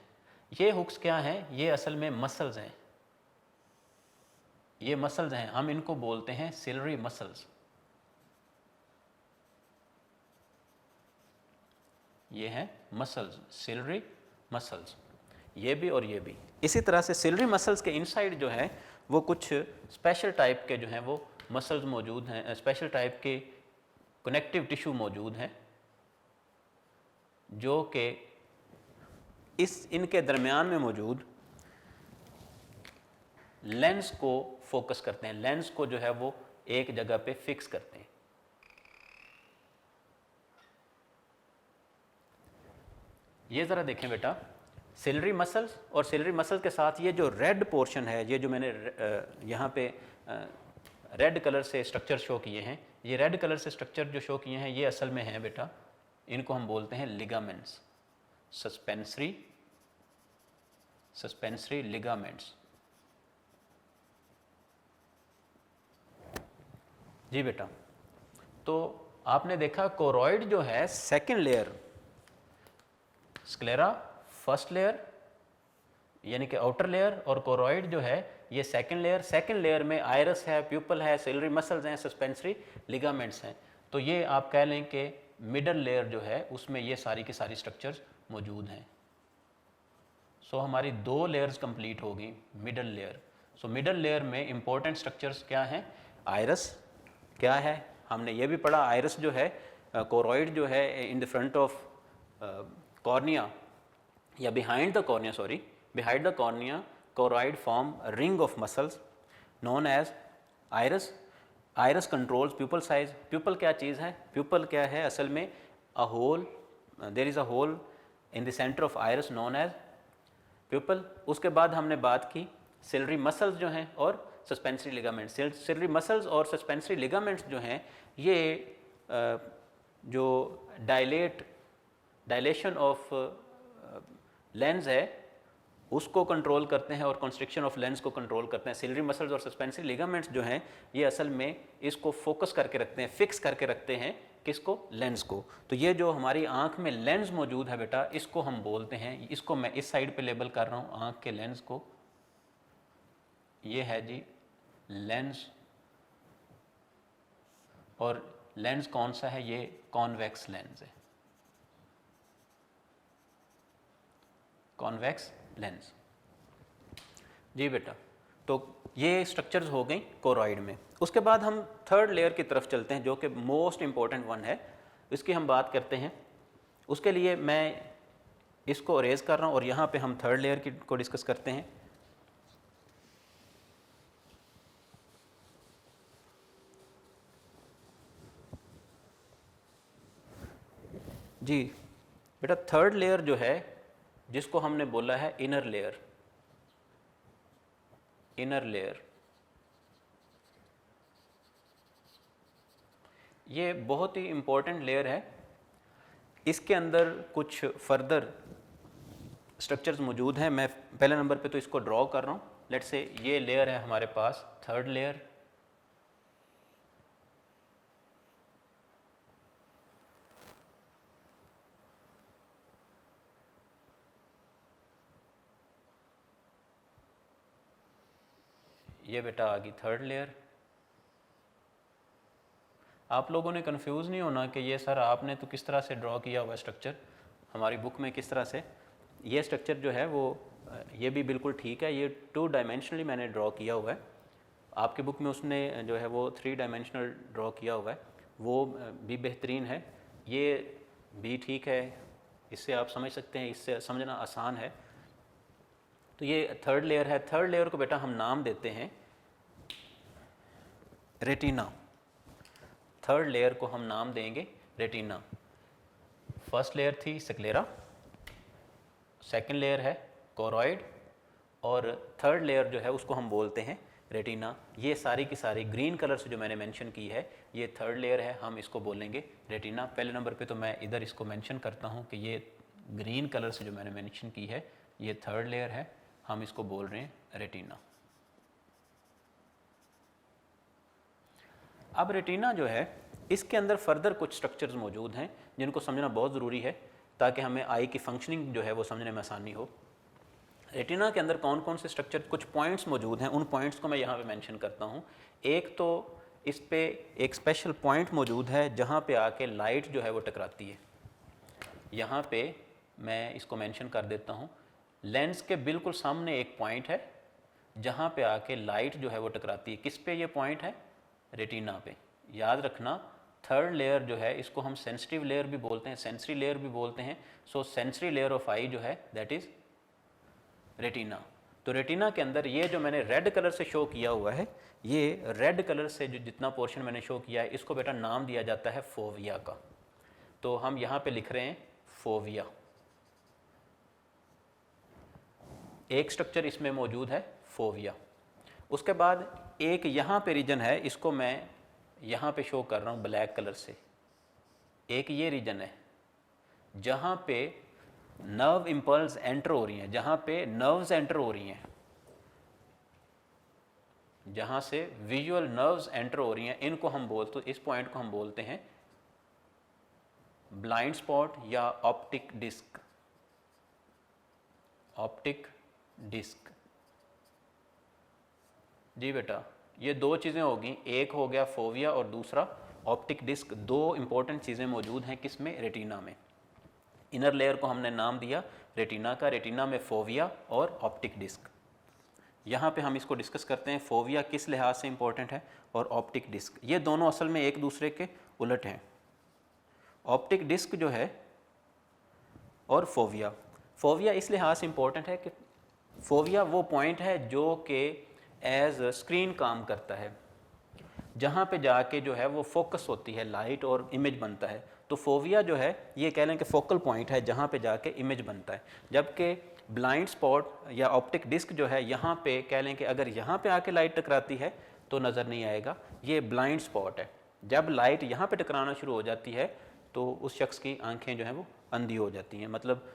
ये हुक्स क्या हैं? ये असल में मसल्स हैं। ये मसल्स हैं, हम इनको बोलते हैं सिलरी मसल्स। ये हैं मसल्स, सिलरी मसल्स, ये भी और ये भी। इसी तरह से सिलरी मसल्स के इनसाइड जो है वो कुछ स्पेशल टाइप के जो हैं वो मसल्स मौजूद हैं, स्पेशल टाइप के कनेक्टिव टिश्यू मौजूद हैं जो कि इनके दरमियान में मौजूद लेंस को फोकस करते हैं, लेंस को जो है वो एक जगह पे फिक्स करते हैं। ये ज़रा देखें बेटा, सिलरी मसल्स और सिलरी मसल के साथ ये जो रेड पोर्शन है, ये जो मैंने यहाँ पे रेड कलर से स्ट्रक्चर शो किए हैं, ये रेड कलर से स्ट्रक्चर जो शो किए हैं ये असल में हैं बेटा, इनको हम बोलते हैं लिगामेंट्स, सस्पेंसरी लिगामेंट्स। जी बेटा, तो आपने देखा कोरॉइड जो है second layer, sclera first layer यानी कि आउटर लेयर, और कोरॉइड जो है ये सेकंड लेयर। सेकंड लेयर में आइरस है, प्यूपल है, सिलरी मसल्स हैं, सस्पेंसरी लिगामेंट्स हैं। तो ये आप कह लें कि मिडल लेयर जो है उसमें ये सारी की सारी स्ट्रक्चर्स मौजूद हैं। सो हमारी 2 लेयर्स कंप्लीट होगी middle layer. So middle layer में इंपॉर्टेंट स्ट्रक्चर्स क्या हैं? आइरस क्या है हमने ये भी पढ़ा। आइरस जो है, कोरॉइड जो है in the front of cornea, या behind the cornea, sorry, behind the cornea choroid form ring of muscles known as iris. Iris controls pupil size. Pupil क्या चीज़ है? प्यूपल क्या है असल में? A hole, there is a hole in the centre of iris known as pupil. उसके बाद हमने बात की सिलरी मसल्स जो हैं और सस्पेंसरी लिगामेंट्स। सिलरी मसल्स और सस्पेंसरी लिगामेंट्स जो हैं ये जो डायलेशन ऑफ लेंस है उसको कंट्रोल करते हैं और कंस्ट्रिक्शन ऑफ लेंस को कंट्रोल करते हैं। सिलरी मसल्स और सस्पेंसरी लिगामेंट्स जो हैं ये असल में इसको फोकस करके रखते हैं, फिक्स करके रखते हैं किसको? लेंस को। तो ये जो हमारी आंख में लेंस मौजूद है बेटा, इसको हम बोलते हैं, इसको मैं इस साइड पे लेबल कर रहा हूँ आंख के लेंस को, ये है जी लेंस। और लेंस कौन सा है? ये कॉन्वेक्स लेंस है, कॉन्वेक्स लेंस जी बेटा। तो ये स्ट्रक्चर्स हो गई कोरॉइड में। उसके बाद हम थर्ड लेयर की तरफ चलते हैं जो कि मोस्ट इम्पॉर्टेंट वन है, इसकी हम बात करते हैं। उसके लिए मैं इसको अरेज कर रहा हूँ और यहाँ पे हम थर्ड लेयर की को डिस्कस करते हैं। जी बेटा, थर्ड लेयर जो है जिसको हमने बोला है इनर लेयर, इनर लेयर, ये बहुत ही इम्पोर्टेंट लेयर है। इसके अंदर कुछ फर्दर स्ट्रक्चर्स मौजूद हैं। मैं पहले नंबर पे तो इसको ड्रॉ कर रहा हूँ। लेट्स से ये लेयर है हमारे पास थर्ड लेयर। ये बेटा आ गई थर्ड लेयर। आप लोगों ने कंफ्यूज नहीं होना कि ये सर आपने तो किस तरह से ड्रॉ किया हुआ स्ट्रक्चर, हमारी बुक में किस तरह से। ये स्ट्रक्चर जो है वो ये भी बिल्कुल ठीक है, ये 2 डायमेंशनली मैंने ड्रॉ किया हुआ है। आपकी बुक में उसने जो है वो 3 डायमेंशनल ड्रॉ किया हुआ है, वो भी बेहतरीन है, ये भी ठीक है, इससे आप समझ सकते हैं, इससे समझना आसान है। तो ये थर्ड लेयर है। थर्ड लेयर को बेटा हम नाम देते हैं रेटिना। थर्ड लेयर को हम नाम देंगे रेटिना। फर्स्ट लेयर थी स्क्लेरा, सेकंड लेयर है कोरॉइड और थर्ड लेयर जो है उसको हम बोलते हैं रेटिना। ये सारी की सारी ग्रीन कलर से जो मैंने मेंशन की है ये थर्ड लेयर है, हम इसको बोलेंगे रेटिना। पहले नंबर पे तो मैं इधर इसको मेंशन करता हूँ कि ये ग्रीन कलर से जो मैंने मेंशन की है ये थर्ड लेयर है, हम इसको बोल रहे हैं रेटिना। अब रेटिना जो है इसके अंदर फर्दर कुछ स्ट्रक्चर्स मौजूद हैं जिनको समझना बहुत ज़रूरी है ताकि हमें आई की फंक्शनिंग जो है वो समझने में आसानी हो। रेटिना के अंदर कौन कौन से स्ट्रक्चर, कुछ पॉइंट्स मौजूद हैं, उन पॉइंट्स को मैं यहाँ पे मेंशन करता हूँ। एक तो इस पे एक स्पेशल पॉइंट मौजूद है जहाँ पे आके लाइट जो है वो टकराती है। यहाँ पे मैं इसको मेंशन कर देता हूँ। लेंस के बिल्कुल सामने एक पॉइंट है जहाँ पे आके लाइट जो है वो टकराती है। किस पे ये पॉइंट है? रेटिना पे। याद रखना थर्ड लेयर जो है इसको हम सेंसिटिव लेयर भी बोलते हैं, सेंसरी लेयर भी बोलते हैं। सो सेंसरी लेयर ऑफ आई जो है दैट इज़ रेटिना। तो रेटिना के अंदर ये जो मैंने रेड कलर से शो किया हुआ है, ये रेड कलर से जो जितना पोर्शन मैंने शो किया है इसको बेटा नाम दिया जाता है फोविया का। तो हम यहाँ पे लिख रहे हैं फोविया। एक स्ट्रक्चर इसमें मौजूद है फोविया। उसके बाद एक यहाँ पे रीजन है, इसको मैं यहाँ पे शो कर रहा हूँ ब्लैक कलर से। एक ये रीजन है जहाँ पे नर्व इम्पल्स एंटर हो रही हैं, जहाँ पे नर्व्स एंटर हो रही हैं, जहाँ से विजुअल नर्व्स एंटर हो रही हैं, इनको हम बोलते, इस पॉइंट को हम बोलते हैं ब्लाइंड स्पॉट या ऑप्टिक डिस्क। ऑप्टिक डिस्क जी बेटा, ये दो चीज़ें होगी, एक हो गया फोविया और दूसरा ऑप्टिक डिस्क। दो इंपॉर्टेंट चीज़ें मौजूद हैं किसमें? रेटिना में। इनर लेयर को हमने नाम दिया रेटिना का। रेटिना में फोविया और ऑप्टिक डिस्क। यहाँ पे हम इसको डिस्कस करते हैं फोविया किस लिहाज से इंपॉर्टेंट है और ऑप्टिक डिस्क, ये दोनों असल में एक दूसरे के उलट हैं। ऑप्टिक डिस्क जो है और फोविया, फोविया इस लिहाज से इम्पोर्टेंट है कि फोविया वो पॉइंट है जो कि एज स्क्रीन काम करता है, जहाँ पे जाके जो है वो फोकस होती है लाइट और इमेज बनता है। तो फोविया जो है ये कह लें कि फोकल पॉइंट है जहाँ पे जाके इमेज बनता है, जबकि ब्लाइंड स्पॉट या ऑप्टिक डिस्क जो है यहाँ पे कह लें कि अगर यहाँ पे आके लाइट टकराती है तो नज़र नहीं आएगा, ये ब्लाइंड स्पॉट है। जब लाइट यहाँ पे टकराना शुरू हो जाती है तो उस शख्स की आंखें जो हैं वो अंधी हो जाती हैं, मतलब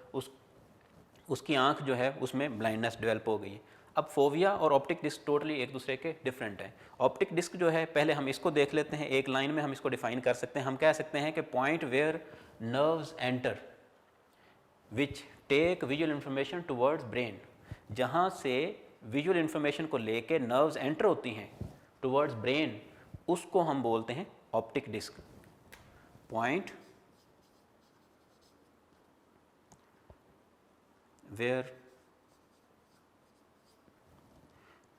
उसकी आंख जो है उसमें ब्लाइंडनेस डेवलप हो गई है। अब फोविया और ऑप्टिक डिस्क टोटली एक दूसरे के डिफरेंट हैं। ऑप्टिक डिस्क जो है पहले हम इसको देख लेते हैं, एक लाइन में हम इसको डिफाइन कर सकते हैं। हम कह सकते हैं कि point where nerves enter which take visual information towards brain, जहाँ से विजुअल इंफॉर्मेशन को लेके नर्व्स एंटर होती हैं टुवर्ड्स ब्रेन, उसको हम बोलते हैं ऑप्टिक डिस्क। पॉइंट where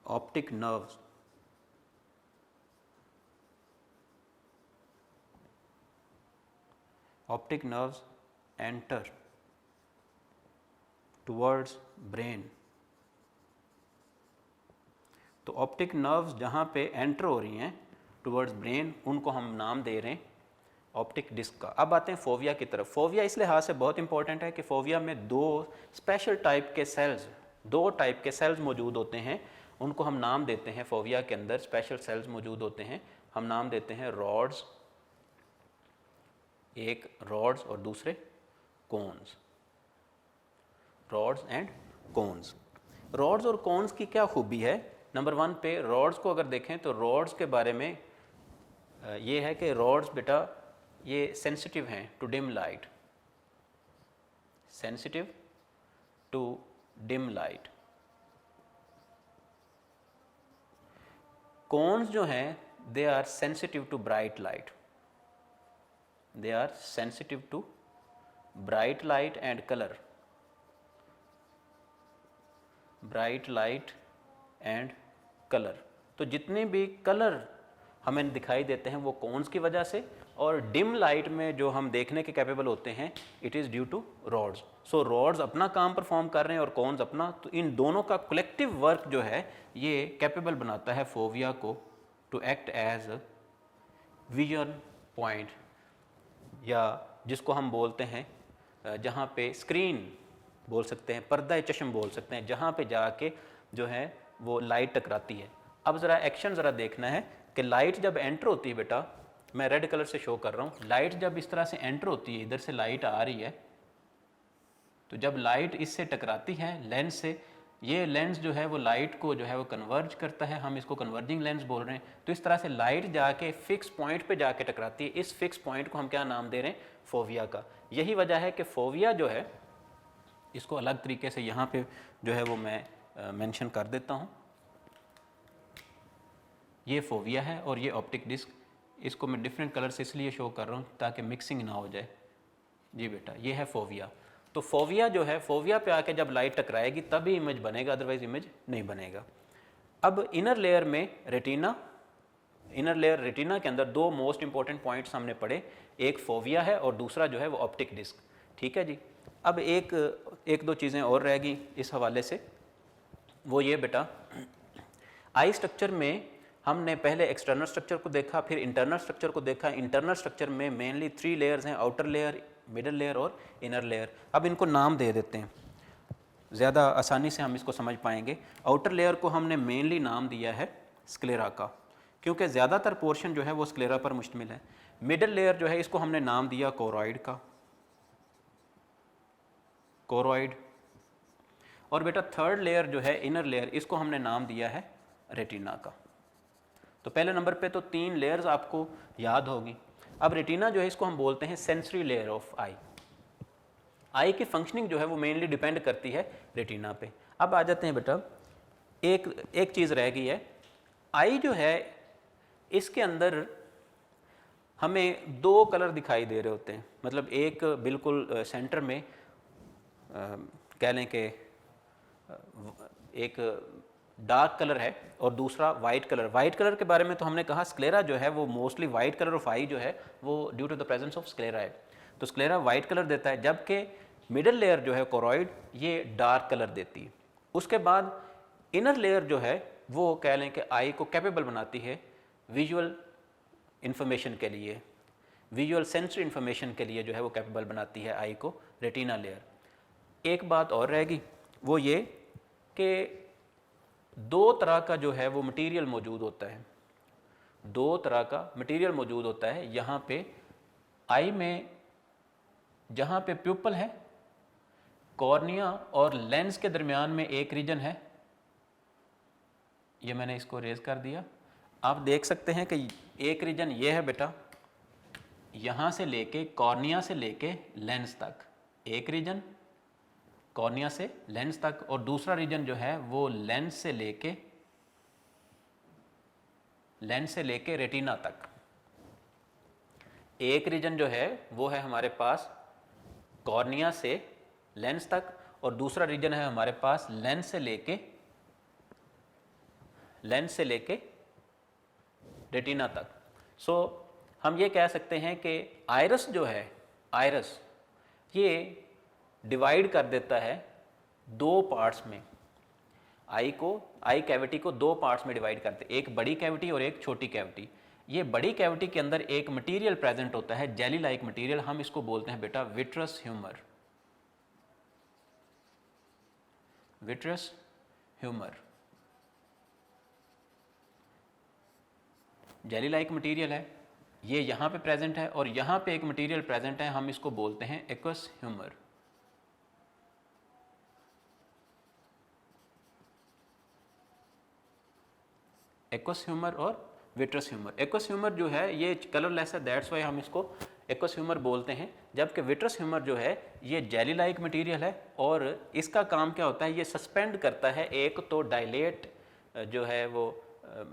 optic nerves enter towards brain। तो ऑप्टिक नर्व्स जहाँ पे एंटर हो रही हैं टुवर्ड्स ब्रेन, उनको हम नाम दे रहे हैं ऑप्टिक डिस्क का। अब आते हैं फोविया की तरफ। फोविया इस लिहाज से बहुत इंपॉर्टेंट है कि फोविया में दो स्पेशल टाइप के सेल्स, दो टाइप के सेल्स मौजूद होते हैं, उनको हम नाम देते हैं, फोविया के अंदर स्पेशल सेल्स मौजूद होते हैं, हम नाम देते हैं रॉड्स, एक रॉड्स और दूसरे cones, rods and cones. Rods और कोन्स की क्या खूबी है? नंबर 1 पे रॉड्स को अगर देखें तो रॉड्स के बारे में ये है कि रॉड्स बेटा ये सेंसिटिव हैं to dim light, sensitive to dim light. Cones जो हैं they are sensitive to bright light, they are sensitive to bright light and colour, bright light and colour. तो जितने भी कलर हमें दिखाई देते हैं वो कोन्स की वजह से, और डिम लाइट में जो हम देखने के कैपेबल होते हैं it is due to rods. So rods अपना काम परफॉर्म कर रहे हैं और कोन्स अपना, तो इन दोनों का कलेक्टिव वर्क जो है ये कैपेबल बनाता है फोविया को to act as vision point, या जिसको हम बोलते हैं जहाँ पे स्क्रीन बोल सकते हैं, पर्दा चश्म बोल सकते हैं, जहाँ पे जाके जो है वो लाइट टकराती है। अब ज़रा एक्शन ज़रा देखना है कि लाइट जब एंटर होती है, बेटा मैं रेड कलर से शो कर रहा हूँ, लाइट जब इस तरह से एंटर होती है, इधर से लाइट आ रही है, तो जब लाइट इससे टकराती है लेंस से, ये लेंस जो है वो लाइट को जो है वो कन्वर्ज करता है, हम इसको कन्वर्जिंग लेंस बोल रहे हैं। तो इस तरह से लाइट जाके फिक्स पॉइंट पे जाके टकराती है, इस फिक्स पॉइंट को हम क्या नाम दे रहे हैं? फोविया का। यही वजह है कि फोविया जो है इसको अलग तरीके से यहाँ पे जो है वो मैं मेंशन कर देता हूँ। ये फोविया है और ये ऑप्टिक डिस्क, इसको मैं डिफरेंट कलर से इसलिए शो कर रहा हूँ ताकि मिक्सिंग ना हो जाए। जी बेटा ये है फोविया। तो फोविया जो है, फोविया पे आके जब लाइट टकराएगी तभी इमेज बनेगा, अदरवाइज इमेज नहीं बनेगा। अब इनर लेयर में रेटिना, इनर लेयर रेटिना के अंदर दो मोस्ट इंपॉर्टेंट पॉइंट्स हमने पढ़े, एक फोविया है और दूसरा जो है वो ऑप्टिक डिस्क। ठीक है जी। अब एक दो चीज़ें और रह गई इस हवाले से, वो ये बेटा, आई स्ट्रक्चर में हमने पहले एक्सटर्नल स्ट्रक्चर को देखा, फिर इंटरनल स्ट्रक्चर को देखा। इंटरनल स्ट्रक्चर में मेनली 3 लेयर्स हैं, आउटर लेयर, मिडल लेयर और इनर लेयर। अब इनको नाम दे देते हैं, ज़्यादा आसानी से हम इसको समझ पाएंगे। आउटर लेयर को हमने मेनली नाम दिया है स्क्लेरा का, क्योंकि ज़्यादातर पोर्शन जो है वो स्क्लेरा पर मुश्तमिल है। मिडल लेयर जो है इसको हमने नाम दिया कोरॉइड का, कोरॉइड। और बेटा थर्ड लेयर जो है इनर लेयर, इसको हमने नाम दिया है रेटिना का। तो पहले नंबर पे तो 3 लेयर्स आपको याद होगी। अब रेटिना जो है इसको हम बोलते हैं सेंसरी लेयर ऑफ आई। आई की फंक्शनिंग जो है वो मेनली डिपेंड करती है रेटिना पे। अब आ जाते हैं बेटा, एक चीज़ रह गई है, आई जो है इसके अंदर हमें 2 कलर दिखाई दे रहे होते हैं, मतलब एक बिल्कुल सेंटर में कह लें कि एक डार्क कलर है और दूसरा वाइट कलर। वाइट कलर के बारे में तो हमने कहा स्क्लेरा जो है वो mostly white colour of eye जो है वो due to the presence of sclera है, तो स्क्लेरा वाइट कलर देता है। जबकि मिडल लेयर जो है कोरॉइड, ये डार्क कलर देती है। उसके बाद इनर लेयर जो है वो कह लें कि आई को कैपेबल बनाती है विजुअल इंफॉर्मेशन के लिए, विजुअल सेंसरी इंफॉर्मेशन के लिए जो है वो कैपेबल बनाती है आई को रेटिना लेयर। एक बात और रहेगी, वो ये कि दो तरह का जो है वो मटेरियल मौजूद होता है, दो तरह का मटेरियल मौजूद होता है यहाँ पे आई में। जहाँ पे प्यूपल है, कॉर्निया और लेंस के दरमियान में एक रीजन है, ये मैंने इसको रेज कर दिया। आप देख सकते हैं कि एक रीजन ये है बेटा, यहाँ से लेके कॉर्निया से लेके लेंस तक एक रीजन, कॉर्निया से लेंस तक, और दूसरा रीजन जो है वो लेंस से लेके रेटिना तक। एक रीजन जो है वो है हमारे पास कॉर्निया से लेंस तक, और दूसरा रीजन है हमारे पास लेंस से लेके रेटिना तक। सो हम ये कह सकते हैं कि आइरस जो है, आइरस ये डिवाइड कर देता है दो पार्ट्स में, आई कैविटी को दो पार्ट्स में डिवाइड करते हैं, एक बड़ी कैविटी और एक छोटी कैविटी। ये बड़ी कैविटी के अंदर एक मटेरियल प्रेजेंट होता है, जेली लाइक मटेरियल, हम इसको बोलते हैं बेटा vitreous humour. Vitreous humour jelly like material है, ये यहाँ पे प्रेजेंट है, और यहाँ पे एक मटेरियल प्रेजेंट है, हम इसको बोलते हैं एक्वस ह्यूमर। एक्वस ह्यूमर और विट्रस ह्यूमर। एक्वस ह्यूमर जो है ये कलरलेस है, दैट्स वाई हम इसको एक्वस ह्यूमर बोलते हैं, जबकि विट्रस ह्यूमर जो है ये जेली लाइक मटेरियल है, और इसका काम क्या होता है, ये सस्पेंड करता है एक तो डायलेट जो है वो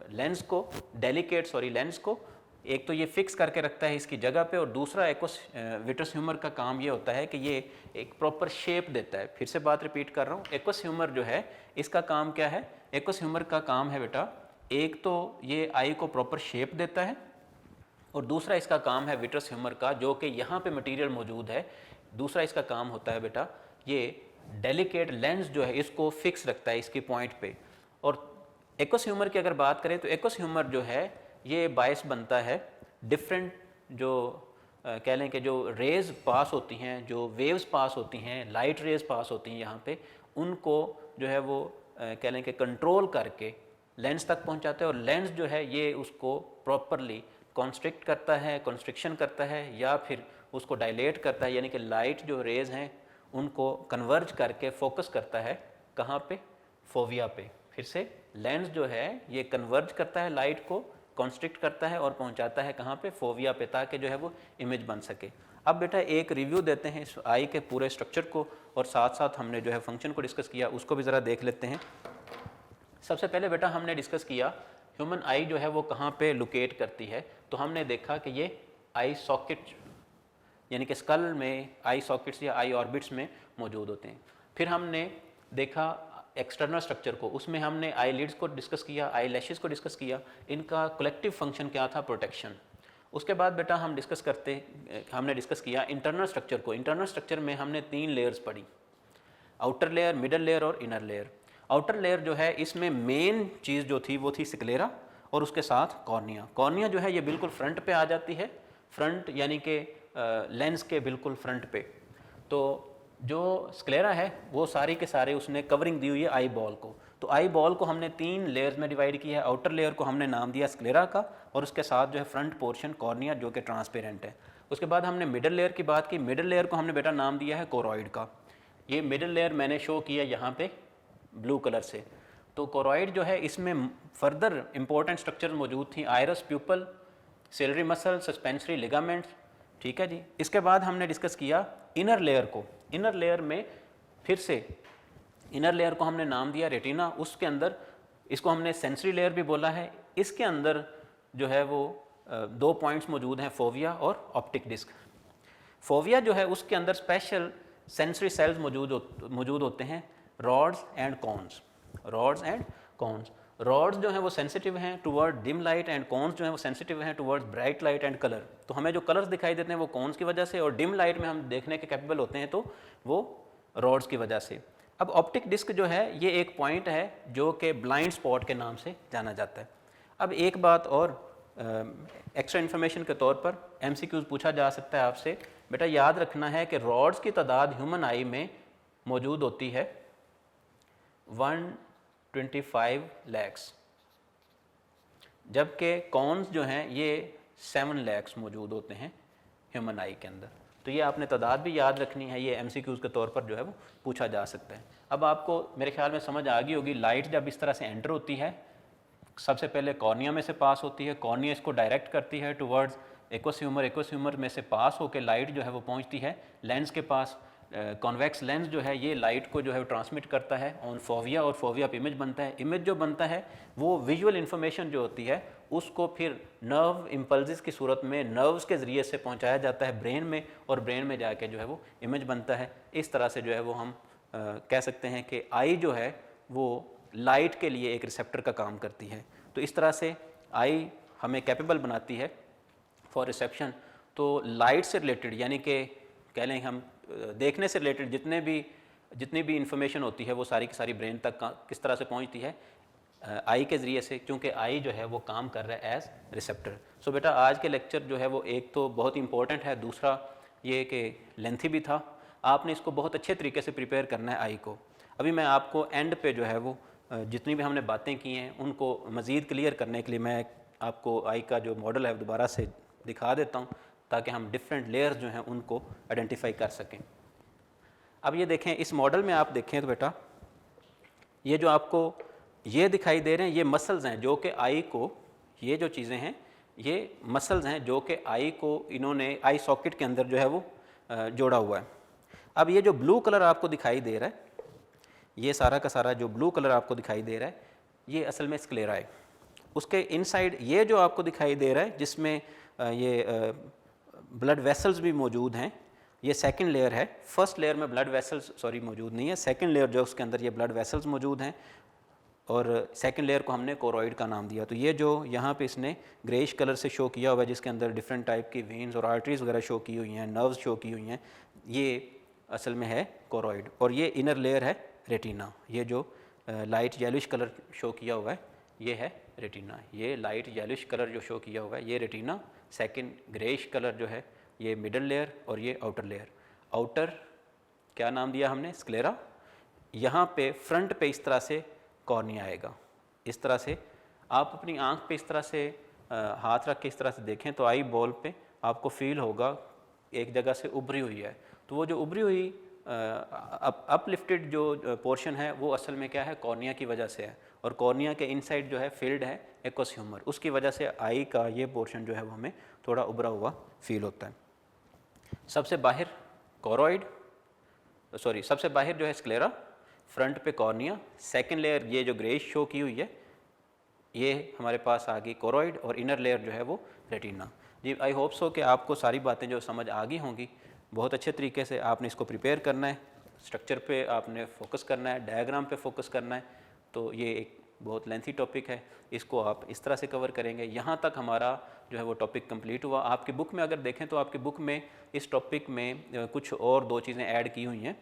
लेंस को, डेलिकेट लेंस को, एक तो ये फिक्स करके रखता है इसकी जगह पे, और दूसरा एक्वस विट्रस ह्यूमर का काम ये होता है कि ये एक प्रॉपर शेप देता है। फिर से बात रिपीट कर रहा हूँ, एक्वस ह्यूमर जो है इसका काम क्या है, एक्वस ह्यूमर का काम है बेटा, एक तो ये आई को प्रॉपर शेप देता है, और दूसरा इसका काम है विट्रस ह्यूमर का, जो कि यहाँ पे मटेरियल मौजूद है, दूसरा इसका काम होता है बेटा ये डेलिकेट लेंस जो है इसको फिक्स रखता है इसकी पॉइंट पे। और एक्वस ह्यूमर की अगर बात करें तो एक्वस ह्यूमर जो है ये बायस बनता है डिफरेंट जो कह लें कि जो रेज़ पास होती हैं, जो वेव्स पास होती हैं, लाइट रेज़ पास होती हैं यहाँ पे, उनको जो है वो कह लें कि कंट्रोल करके लेंस तक पहुँचाते हैं, और लेंस जो है ये उसको प्रॉपरली कॉन्स्ट्रिक्ट करता है, कॉन्स्ट्रिक्शन करता है, या फिर उसको डायलेट करता है, यानी कि लाइट जो रेज़ हैं उनको कन्वर्ज करके फोकस करता है कहाँ पे, फोविया पे। फिर से लेंस जो है ये कन्वर्ज करता है लाइट को, कॉन्स्ट्रिक्ट करता है और पहुंचाता है कहाँ पे, फोविया पे, ताकि जो है वो इमेज बन सके। अब बेटा एक रिव्यू देते हैं इस आई के पूरे स्ट्रक्चर को, और साथ साथ हमने जो है फंक्शन को डिस्कस किया, उसको भी ज़रा देख लेते हैं। सबसे पहले बेटा हमने डिस्कस किया ह्यूमन आई जो है वो कहाँ पे लोकेट करती है, तो हमने देखा कि ये आई सॉकेट यानी कि स्कल में आई सॉकेट्स या आई ऑर्बिट्स में मौजूद होते हैं। फिर हमने देखा एक्सटर्नल स्ट्रक्चर को, उसमें हमने आई लिड्स को डिस्कस किया, आई लैशेस को डिस्कस किया, इनका कलेक्टिव फंक्शन क्या था, प्रोटेक्शन। उसके बाद बेटा हमने डिस्कस किया इंटरनल स्ट्रक्चर को। इंटरनल स्ट्रक्चर में हमने 3 लेयर्स पढ़ी, आउटर लेयर, मिडल लेयर और इनर लेयर। आउटर लेयर जो है इसमें मेन चीज़ जो थी वो थी स्क्लेरा, और उसके साथ कॉर्निया। कॉर्निया जो है ये बिल्कुल फ्रंट पे आ जाती है, फ्रंट यानी कि लेंस के बिल्कुल फ्रंट पे। तो जो स्क्लेरा है वो सारी के सारे उसने कवरिंग दी हुई है आई बॉल को। तो आई बॉल को हमने 3 लेयर्स में डिवाइड किया है। आउटर लेयर को हमने नाम दिया स्क्लेरा का, और उसके साथ जो है फ्रंट पोर्शन कॉर्निया जो कि ट्रांसपेरेंट है। उसके बाद हमने मिडल लेयर की बात की। मिडल लेयर को हमने बेटा नाम दिया है कोरॉइड का। ये मिडल लेयर मैंने शो किया यहाँ पे ब्लू कलर से। तो कोरॉइड जो है इसमें फर्दर इंपॉर्टेंट स्ट्रक्चर मौजूद थी, iris, pupil, ciliary muscle, suspensory ligaments, ठीक है जी। इसके बाद हमने डिस्कस किया इनर लेयर को। इनर लेयर में फिर से इनर लेयर को हमने नाम दिया रेटिना। उसके अंदर इसको हमने सेंसरी लेयर भी बोला है। इसके अंदर जो है वो 2 पॉइंट्स मौजूद हैं, फोविया और ऑप्टिक डिस्क। फोविया जो है उसके अंदर स्पेशल सेंसरी सेल्स मौजूद होते हैं, rods and cons, rods and cons. Rods जो हैं वो सेंसिटिव हैं toward dim light and cons जो हैं वो सेंसिटिव हैं towards bright light and colour. तो हमें जो कलर्स दिखाई देते हैं वो कॉन्स की वजह से, और डिम लाइट में हम देखने के कैपेबल होते हैं तो वो रॉड्स की वजह से। अब ऑप्टिक डिस्क जो है ये एक पॉइंट है जो कि ब्लाइंड स्पॉट के नाम से जाना जाता है। अब एक बात और एक्स्ट्रा इन्फॉर्मेशन के तौर पर MCQs पूछा जा सकता है आपसे, बेटा याद रखना है कि रॉड्स की तादाद ह्यूमन आई में मौजूद होती है 125 लैक्स, जबकि कॉन्स जो हैं ये 7 लैक्स मौजूद होते हैं ह्यूमन आई के अंदर। तो ये आपने तादाद भी याद रखनी है, ये MCQs के तौर पर जो है वो पूछा जा सकता है। अब आपको मेरे ख्याल में समझ आ गई होगी, लाइट जब इस तरह से एंटर होती है सबसे पहले कॉर्निया में से पास होती है, कॉर्निया इसको डायरेक्ट करती है towards aqueous humour, aqueous humour में से पास होकर लाइट जो है वो पहुंचती है लेंस के पास। कॉन्वेक्स लेंस जो है ये लाइट को जो है ट्रांसमिट करता है ऑन फोविया, और फोविया पे इमेज बनता है। इमेज जो बनता है वो विजुअल इन्फॉर्मेशन जो होती है उसको फिर नर्व इम्पल्सिस की सूरत में नर्व्स के ज़रिए से पहुंचाया जाता है ब्रेन में, और ब्रेन में जाके जो है वो इमेज बनता है। इस तरह से जो है वो हम कह सकते हैं कि आई जो है वो लाइट के लिए एक रिसेप्टर का काम करती है। तो इस तरह से आई हमें कैपेबल बनाती है फॉर रिसेप्शन। तो लाइट से रिलेटेड यानी कि कह लें हम देखने से रिलेटेड जितनी भी इंफॉर्मेशन होती है वो सारी की सारी ब्रेन तक किस तरह से पहुंचती है आई के ज़रिए से, क्योंकि आई जो है वो काम कर रहा है एज रिसेप्टर। सो बेटा आज के लेक्चर जो है वो एक तो बहुत इंपॉर्टेंट है, दूसरा ये कि लेंथी भी था। आपने इसको बहुत अच्छे तरीके से प्रिपेयर करना है आई को। अभी मैं आपको एंड पे जो है वो जितनी भी हमने बातें की हैं उनको मज़ीद क्लियर करने के लिए मैं आपको आई का जो मॉडल है दोबारा से दिखा देता हूँ, ताकि हम डिफरेंट लेयर्स जो हैं उनको आइडेंटिफाई कर सकें। अब ये देखें, इस मॉडल में आप देखें तो बेटा ये जो आपको ये दिखाई दे रहे हैं ये मसल्स हैं जो कि आई को, ये जो चीज़ें हैं ये मसल्स हैं जो कि आई को इन्होंने आई सॉकेट के अंदर जो है वो जोड़ा हुआ है। अब ये जो ब्लू कलर आपको दिखाई दे रहा है, ये सारा का सारा जो ब्लू कलर आपको दिखाई दे रहा है ये असल में स्क्लेरा है। उसके इनसाइड ये जो आपको दिखाई दे रहा है जिसमें ये ब्लड वेसल्स भी मौजूद हैं, ये सेकंड लेयर है। फर्स्ट लेयर में ब्लड वेसल्स मौजूद नहीं है, सेकंड लेयर जो उसके अंदर ये ब्लड वेसल्स मौजूद हैं, और सेकंड लेयर को हमने कोरोइड का नाम दिया। तो ये जो यहाँ पे इसने ग्रेइश कलर से शो किया हुआ है जिसके अंदर डिफरेंट टाइप की वेन्स और आर्टरीज वगैरह शो की हुई हैं, नर्व्स शो की हुई हैं, ये असल में है कोरोइड। और ये इनर लेयर है रेटिना, ये जो लाइट येलिश कलर शो किया हुआ है ये है रेटिना। ये लाइट येलिश कलर जो शो किया हुआ है ये रेटिना, सेकंड ग्रेइश कलर जो है ये मिडल लेयर, और ये आउटर लेयर। आउटर क्या नाम दिया हमने, स्क्लेरा। यहाँ पे फ्रंट पे इस तरह से कॉर्निया आएगा। इस तरह से आप अपनी आँख पे इस तरह से हाथ रख के इस तरह से देखें तो आई बॉल पे आपको फील होगा एक जगह से उभरी हुई है। तो वो जो उभरी हुई अपलिफ्टेड जो पोर्शन है वो असल में क्या है, कॉर्निया की वजह से है, और कॉर्निया के इनसाइड जो है फील्ड है एक्वस ह्यूमर, उसकी वजह से आई का ये पोर्शन जो है वो हमें थोड़ा उभरा हुआ फील होता है। सबसे बाहर कोरोइड, सबसे बाहर जो है स्क्लेरा, फ्रंट पे कॉर्निया, सेकंड लेयर ये जो ग्रेइश शो की हुई है ये हमारे पास आ गई कोरोइड, और इनर लेयर जो है वो retina. Ji I hope so कि आपको सारी बातें जो समझ आ गई होंगी। बहुत अच्छे तरीके से आपने इसको प्रिपेयर करना है, स्ट्रक्चर पे आपने फोकस करना है, डायग्राम पे फोकस करना है। तो ये एक बहुत लेंथी टॉपिक है, इसको आप इस तरह से कवर करेंगे। यहाँ तक हमारा जो है वो टॉपिक कंप्लीट हुआ। आपकी बुक में अगर देखें तो आपकी बुक में इस टॉपिक में कुछ और 2 चीज़ें ऐड की हुई हैं,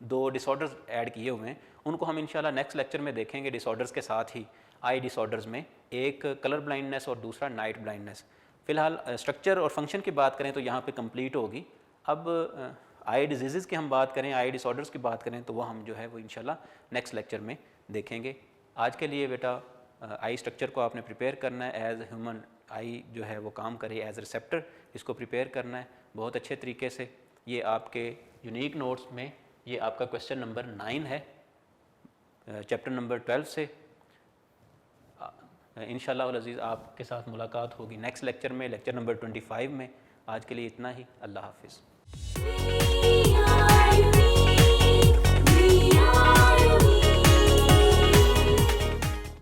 2 डिसऑर्डर्स ऐड किए हुए हैं, उनको हम इंशाल्लाह नेक्स्ट लेक्चर में देखेंगे। डिसऑर्डर्स के साथ ही आई डिसऑर्डर्स में एक कलर ब्लाइंडनेस और दूसरा नाइट ब्लाइंडनेस। फ़िलहाल स्ट्रक्चर और फंक्शन की बात करें तो यहाँ पे कंप्लीट होगी। अब आई डिजीज़ की हम बात करें, आई डिसऑर्डर्स की बात करें तो वह हम जो है वो इंशाल्लाह नेक्स्ट लेक्चर में देखेंगे। आज के लिए बेटा आई स्ट्रक्चर को आपने प्रिपेयर करना है एज ह्यूमन आई जो है वो काम करे एज रिसेप्टर, इसको प्रिपेयर करना है बहुत अच्छे तरीके से। ये आपके यूनिक नोट्स में ये आपका क्वेश्चन नंबर 9 है चैप्टर नंबर 12 से। इंशाअल्लाह अज़ीज़ आपके साथ मुलाकात होगी नेक्स्ट लेक्चर में, लेक्चर नंबर 25 में। आज के लिए इतना ही, अल्लाह हाफिज़।